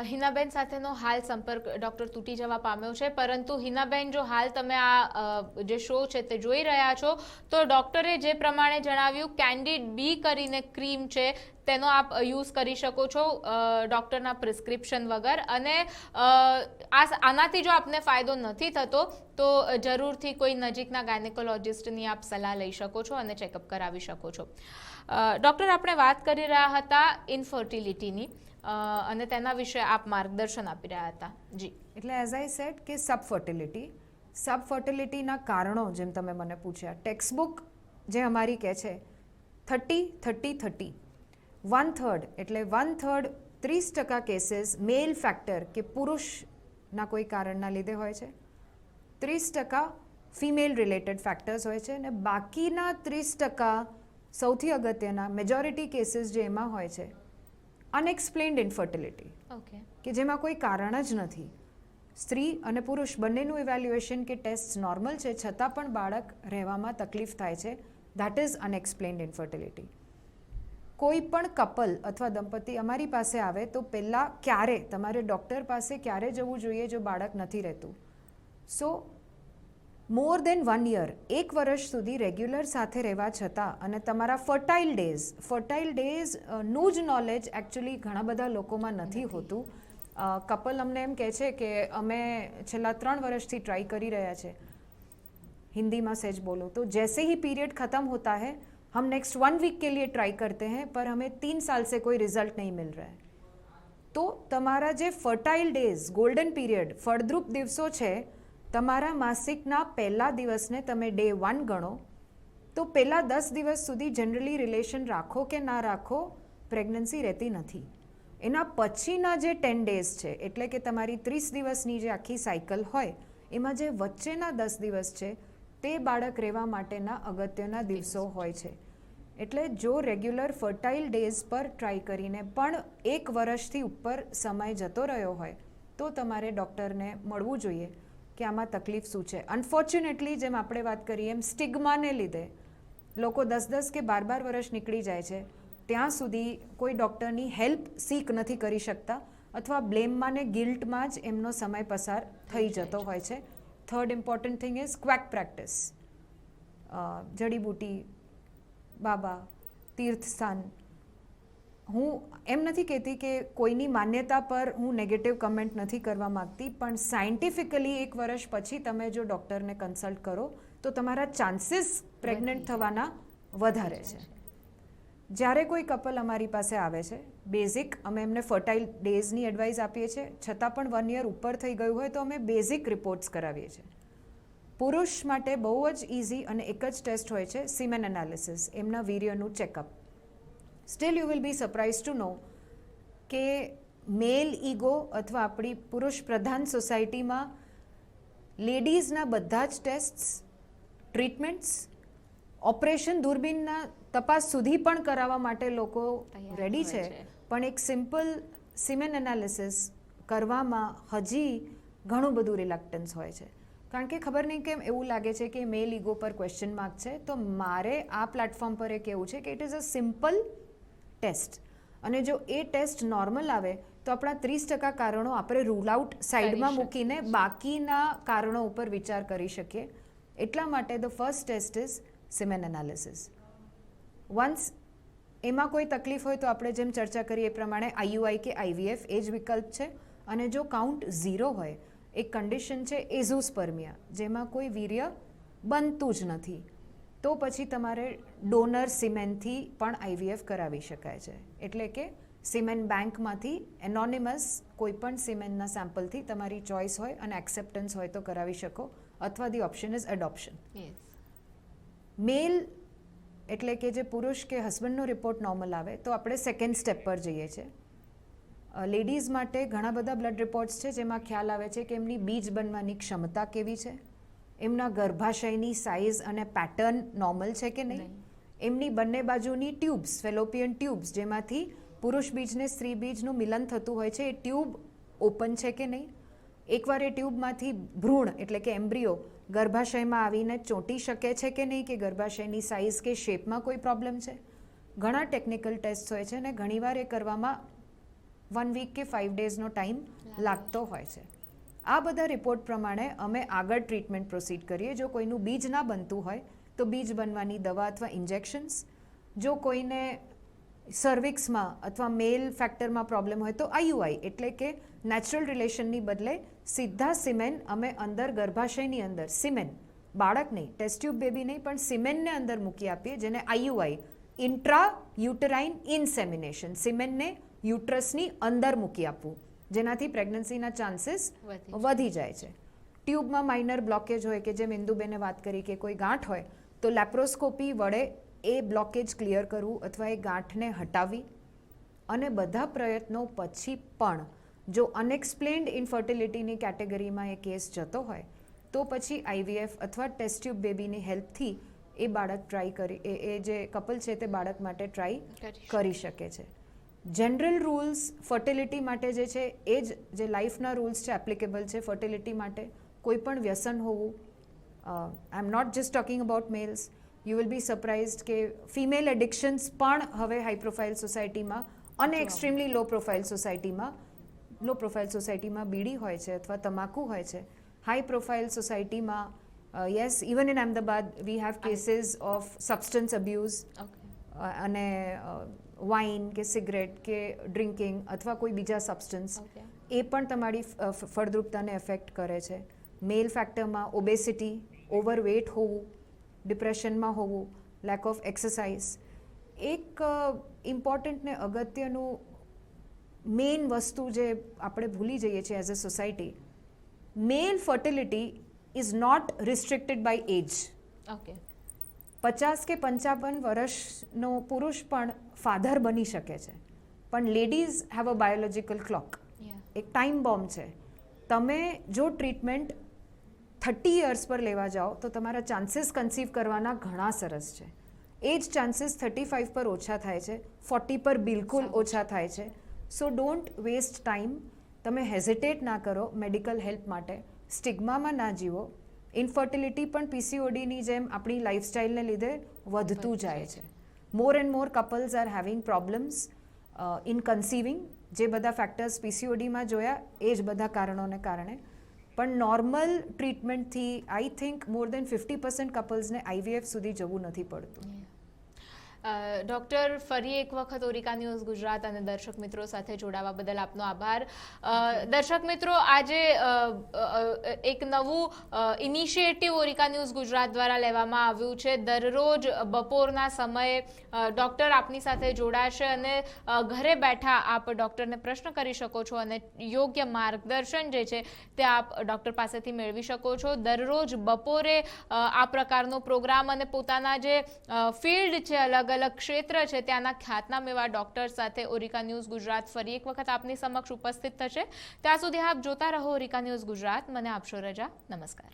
હિનાબેન સાથેનો હાલ સંપર્ક ડૉક્ટર તૂટી જવા પામ્યો છે, પરંતુ હિનાબેન, જો હાલ તમે આ જે શો છે તે જોઈ રહ્યા છો તો ડૉક્ટરે જે પ્રમાણે જણાવ્યું કેન્ડિડ બી કરીને ક્રીમ છે તેનો આપ યુઝ કરી શકો છો ડૉક્ટરના પ્રિસ્ક્રિપ્શન વગર. અને આનાથી જો આપને ફાયદો નથી થતો તો જરૂરથી કોઈ નજીકના ગાયનેકોલોજિસ્ટની આપ સલાહ લઈ શકો છો અને ચેકઅપ કરાવી શકો છો. ડૉક્ટર, આપણે વાત કરી રહ્યા હતા ઇન્ફર્ટિલિટીની અને તેના વિશે આપ માર્ગદર્શન આપી રહ્યા હતા. જી. એટલે એઝ આઈ સેડ કે સબફર્ટિલિટીના કારણો જેમ તમે મને પૂછ્યા, ટેક્સ્ટબુક જે અમારી કહે છે 30-30-30, 1/3 એટલે 1/3 30% કેસીસ મેલ ફેક્ટર કે પુરુષના કોઈ કારણના લીધે હોય છે, 30% ફિમેલ રિલેટેડ ફેક્ટર્સ હોય છે, અને બાકીના 30% સૌથી અગત્યના મેજોરિટી કેસીસ જે એમાં હોય છે અનએક્સપ્લેન્ડ ઇન્ફર્ટિલિટી, કે જેમાં કોઈ કારણ જ નથી. સ્ત્રી અને પુરુષ બંનેનું ઇવેલ્યુએશન કે ટેસ્ટ નોર્મલ છે છતાં પણ બાળક રહેવામાં તકલીફ થાય છે દેટ ઇઝ અનએક્સપ્લેન્ડ ઇન્ફર્ટિલિટી. કોઈ પણ કપલ અથવા દંપતી અમારી પાસે આવે તો પહેલાં ક્યારે તમારે ડૉક્ટર પાસે ક્યારે જવું જોઈએ જો બાળક નથી રહેતું? સો મોર દેન 1 યર, 1 વર્ષ સુધી રેગ્યુલર સાથે રહેવા છતાં અને તમારા ફર્ટાઇલ ડેઝનું જ નોલેજ એકચ્યુઅલી ઘણા બધા લોકોમાં નથી હોતું. કપલ અમને એમ કહે છે કે અમે છેલ્લા 3 વર્ષથી ટ્રાય કરી રહ્યા છે, हिंदी में सेज बोलो तो जैसे ही पीरियड ख़त्म होता है हम नेक्स्ट 1 वीक के लिए ट्राई करते हैं पर हमें 3 साल से कोई रिजल्ट नहीं मिल रहा है. तो તમારા જે ફર્ટાઇલ ડેઝ, ગોલ્ડન પીરિયડ, ફળદ્રુપ દિવસો છે, તમારા માસિકના પહેલા દિવસને તમે ડે 1 ગણો તો પહેલા 10 દિવસ સુધી જનરલી રિલેશન રાખો કે ના રાખો પ્રેગ્નન્સી રહેતી નથી. એના પછીના જે 10 ડેઝ છે એટલે કે તમારી 30 દિવસની જે આખી સાયકલ હોય એમાં જે વચ્ચેના 10 દિવસ છે તે બાળક રહેવા માટેના અગત્યના દિવસો હોય છે. એટલે જો રેગ્યુલર ફર્ટાઇલ ડેઝ પર ટ્રાય કરીને પણ 1 વર્ષથી ઉપર સમય જતો રહ્યો હોય તો તમારે ડૉક્ટરને મળવું જોઈએ કે આમાં તકલીફ શું છે. અનફોર્ચ્યુનેટલી જેમ આપણે વાત કરીએ એમ સ્ટિગ્માને લીધે લોકો 10-10 કે 12 વર્ષ નીકળી જાય છે, ત્યાં સુધી કોઈ ડૉક્ટરની હેલ્પ સીક નથી કરી શકતા અથવા બ્લેમમાં ને ગિલ્ટમાં જ એમનો સમય પસાર થઈ જતો હોય છે. Third important thing is quack practice. જડીબૂટી, બાબા, તીર્થસ્થાન. હું એમ નથી કહેતી કે કોઈની માન્યતા પર હું નેગેટિવ કમેન્ટ નથી કરવા માગતી, પણ સાયન્ટિફિકલી 1 વર્ષ પછી તમે જો ડૉક્ટરને કન્સલ્ટ કરો તો તમારા ચાન્સીસ પ્રેગ્નન્ટ થવાના વધારે છે. જ્યારે કોઈ કપલ અમારી પાસે આવે છે, બેઝિક અમે એમને ફર્ટાઇલ ડેઝની એડવાઇસ આપીએ છીએ, છતાં પણ 1 યર ઉપર થઈ ગયું હોય તો અમે બેઝિક રિપોર્ટ્સ કરાવીએ છીએ. પુરુષ માટે બહુ જ ઇઝી અને એક જ ટેસ્ટ હોય છે, સિમેન એનાલિસિસ, એમના વીર્યનું checkup. Still you will be surprise to know કે મેલ ઈગો અથવા આપણી પુરુષ પ્રધાન સોસાયટીમાં લેડીઝના બધા જ ટેસ્ટ્સ, ટ્રીટમેન્ટ્સ, ઓપરેશન, દૂરબીનના તપાસ સુધી પણ કરાવવા માટે લોકો રેડી છે, પણ એક સિમ્પલ સિમેન એનાલિસિસ કરવામાં હજી ઘણું બધું રિલક્ટન્સ હોય છે. કારણ કે ખબર નહીં કેમ એવું લાગે છે કે મેલ ઈગો પર ક્વેશ્ચન માર્ક છે. તો મારે આ પ્લેટફોર્મ પર એ કહેવું છે કે it is a simple test, અને જો એ ટેસ્ટ નોર્મલ આવે તો આપણા 30% કારણો આપણે રૂલ આઉટ સાઈડમાં મૂકીને બાકીના કારણો ઉપર વિચાર કરી શકીએ. એટલા માટે the first test is semen analysis. Once એમાં કોઈ તકલીફ હોય તો આપણે જેમ ચર્ચા કરીએ એ પ્રમાણે આઈયુઆઈ કે આઈવીએફ એ જ વિકલ્પ છે. અને જો કાઉન્ટ 0 હોય, એક કન્ડિશન છે એઝોસ્પર્મિયા, જેમાં કોઈ વીર્ય બનતું જ નથી, તો પછી તમારે ડોનર સિમેનથી પણ આઈવીએફ કરાવી શકાય છે. એટલે કે સિમેન બેંકમાંથી એનોનિમસ કોઈ પણ સિમેનના સેમ્પલથી તમારી ચોઇસ હોય અને એક્સેપ્ટન્સ હોય તો કરાવી શકો, અથવા ધી ઓપ્શન ઇઝ એડોપ્શન. મેલ એટલે કે જે પુરુષ કે હસબન્ડનો રિપોર્ટ નોર્મલ આવે તો આપણે સેકન્ડ સ્ટેપ પર જઈએ છીએ. લેડીઝ માટે ઘણા બધા બ્લડ રિપોર્ટ્સ છે જેમાં ખ્યાલ આવે છે કે એમની બીજ બનવાની ક્ષમતા કેવી છે, એમના ગર્ભાશયની સાઇઝ અને પેટર્ન નોર્મલ છે કે નહીં, એમની બંને બાજુની ટ્યુબ્સ, ફેલોપિયન ટ્યુબ્સ, જેમાંથી પુરુષ બીજ ને સ્ત્રી બીજનું મિલન થતું હોય છે, એ ટ્યુબ ઓપન છે કે નહીં, એકવાર એ ટ્યુબમાંથી ભ્રૂણ એટલે કે એમ્બ્રિયો ગર્ભાશયમાં આવીને ચોંટી શકે છે કે નહીં, કે ગર્ભાશયની સાઇઝ કે શેપમાં કોઈ પ્રોબ્લેમ છે. ઘણા ટેકનિકલ ટેસ્ટ હોય છે અને ઘણીવાર એ કરવામાં 1 વીક કે 5 ડેઝનો ટાઈમ લાગતો હોય છે. આ બધા રિપોર્ટ પ્રમાણે અમે આગળ ટ્રીટમેન્ટ પ્રોસીડ કરીએ. જો કોઈનું બીજ ના બનતું હોય તો બીજ બનવાની દવા અથવા ઇન્જેક્શન્સ, જો કોઈને સર્વિક્સમાં અથવા મેલ ફેક્ટરમાં પ્રોબ્લેમ હોય તો આઈયુઆઈ એટલે કે નેચરલ રિલેશનની બદલે સીધા સિમેન અમે અંદર ગર્ભાશયની અંદર સિમેન, બાળક નહીં, ટેસ્ટ ટ્યુબ બેબી નહીં, પણ સિમેનને અંદર મૂકી આપીએ, જેને આઈયુઆઈ, ઇન્ટ્રા યુટરાઇન ઇન્સેમિનેશન, સિમેનને યુટ્રસની અંદર મૂકી આપવું, જેનાથી પ્રેગ્નન્સીના ચાન્સીસ વધી જાય છે. ટ્યુબમાં માઇનર બ્લોકેજ હોય કે જેમ ઇન્દુબેને વાત કરી કે કોઈ ગાંઠ હોય તો લેપ્રોસ્કોપી વડે એ બ્લોકેજ ક્લિયર કરવું અથવા એ ગાંઠને હટાવી. અને બધા પ્રયત્નો પછી પણ જો અનએક્સપ્લેન્ડ ઇન્ફર્ટિલિટીની કેટેગરીમાં એ કેસ જતો હોય તો પછી આઈવીએફ અથવા ટેસ્ટ ટ્યુબ બેબીની હેલ્પથી એ બાળક ટ્રાય કરી એ જે કપલ છે તે બાળક માટે ટ્રાય કરી શકે છે. જનરલ રૂલ્સ ફર્ટિલિટી માટે જે છે એ જ જે લાઈફના રૂલ્સ છે એપ્લિકેબલ છે ફર્ટિલિટી માટે. કોઈ પણ વ્યસન હોવું, I am not just talking about males, you will be surprised કે ફિમેલ એડિક્શન્સ પણ હવે હાઈ પ્રોફાઇલ સોસાયટીમાં અને એક્સ્ટ્રીમલી લો પ્રોફાઇલ સોસાયટીમાં બીડી હોય છે અથવા તમાકુ હોય છે. હાઈ પ્રોફાઇલ સોસાયટીમાં yes, even in Ahmedabad we have cases of substance abuse અને વાઇન કે સિગરેટ કે ડ્રિંકિંગ અથવા કોઈ બીજા સબસ્ટન્સ એ પણ તમારી ફળદ્રુપતાને એફેક્ટ કરે છે. મેલ ફેક્ટરમાં ઓબેસિટી, ઓવરવેટ હોવું, ડિપ્રેશનમાં હોવું, લેક ઓફ એક્સરસાઇઝ. એક ઇમ્પોર્ટન્ટ ને અગત્યનું મેઇન વસ્તુ જે આપણે ભૂલી જઈએ છીએ as a society, male fertility is not restricted by age. Okay. 50 કે 55 વર્ષનો પુરુષ પણ ફાધર બની શકે છે, પણ ladies have a biological clock, એક ટાઈમ બોમ્બ છે. તમે જો ટ્રીટમેન્ટ 30 યર્સ પર લેવા જાઓ તો તમારા ચાન્સીસ કન્સીવ કરવાના ઘણા સરસ છે. એ જ ચાન્સીસ 35 પર ઓછા થાય છે, 40 પર બિલકુલ ઓછા થાય છે. So don't waste time. તમે હેઝિટેટ ના કરો મેડિકલ હેલ્પ માટે, સ્ટિગ્મામાં ના જીવો. ઇન્ફર્ટિલિટી પણ પીસીઓડીની જેમ આપણી લાઈફસ્ટાઈલને લીધે વધતું જાય છે. More and more couples are having problems in conceiving. જે બધા ફેક્ટર્સ પીસીઓડીમાં જોયા એ જ બધા કારણોને કારણે. પણ નોર્મલ ટ્રીટમેન્ટથી આઈ થિંક મોર દેન 50% કપલ્સને આઈવીએફ સુધી જવું નથી પડતું. ડૉક્ટર, ફરી એક વખત ઓરિકા ન્યૂઝ ગુજરાત અને દર્શક મિત્રો સાથે જોડાવા બદલ આપનો આભાર. દર્શક મિત્રો, આજે એક નવું ઇનિશિયેટિવ ઓરિકા ન્યૂઝ ગુજરાત દ્વારા લેવામાં આવ્યું છે. દરરોજ બપોરના સમયે ડૉક્ટર આપની સાથે જોડાશે અને ઘરે બેઠા આપ ડૉક્ટરને પ્રશ્ન કરી શકો છો અને યોગ્ય માર્ગદર્શન જે છે તે આપ ડૉક્ટર પાસેથી મેળવી શકો છો. દરરોજ બપોરે આ પ્રકારનો પ્રોગ્રામ અને પોતાના જે ફિલ્ડ છે, અલગ અલગ ક્ષેત્ર છે, ત્યાંના ખ્યાતનામ એવા ડોક્ટર સાથે ઓરિકા ન્યૂઝ ગુજરાત ફરી એક વખત આપની સમક્ષ ઉપસ્થિત થશે. ત્યાં સુધી આપ જોતા રહો ઓરિકા ન્યૂઝ ગુજરાત. મને આપશો રજા. નમસ્કાર.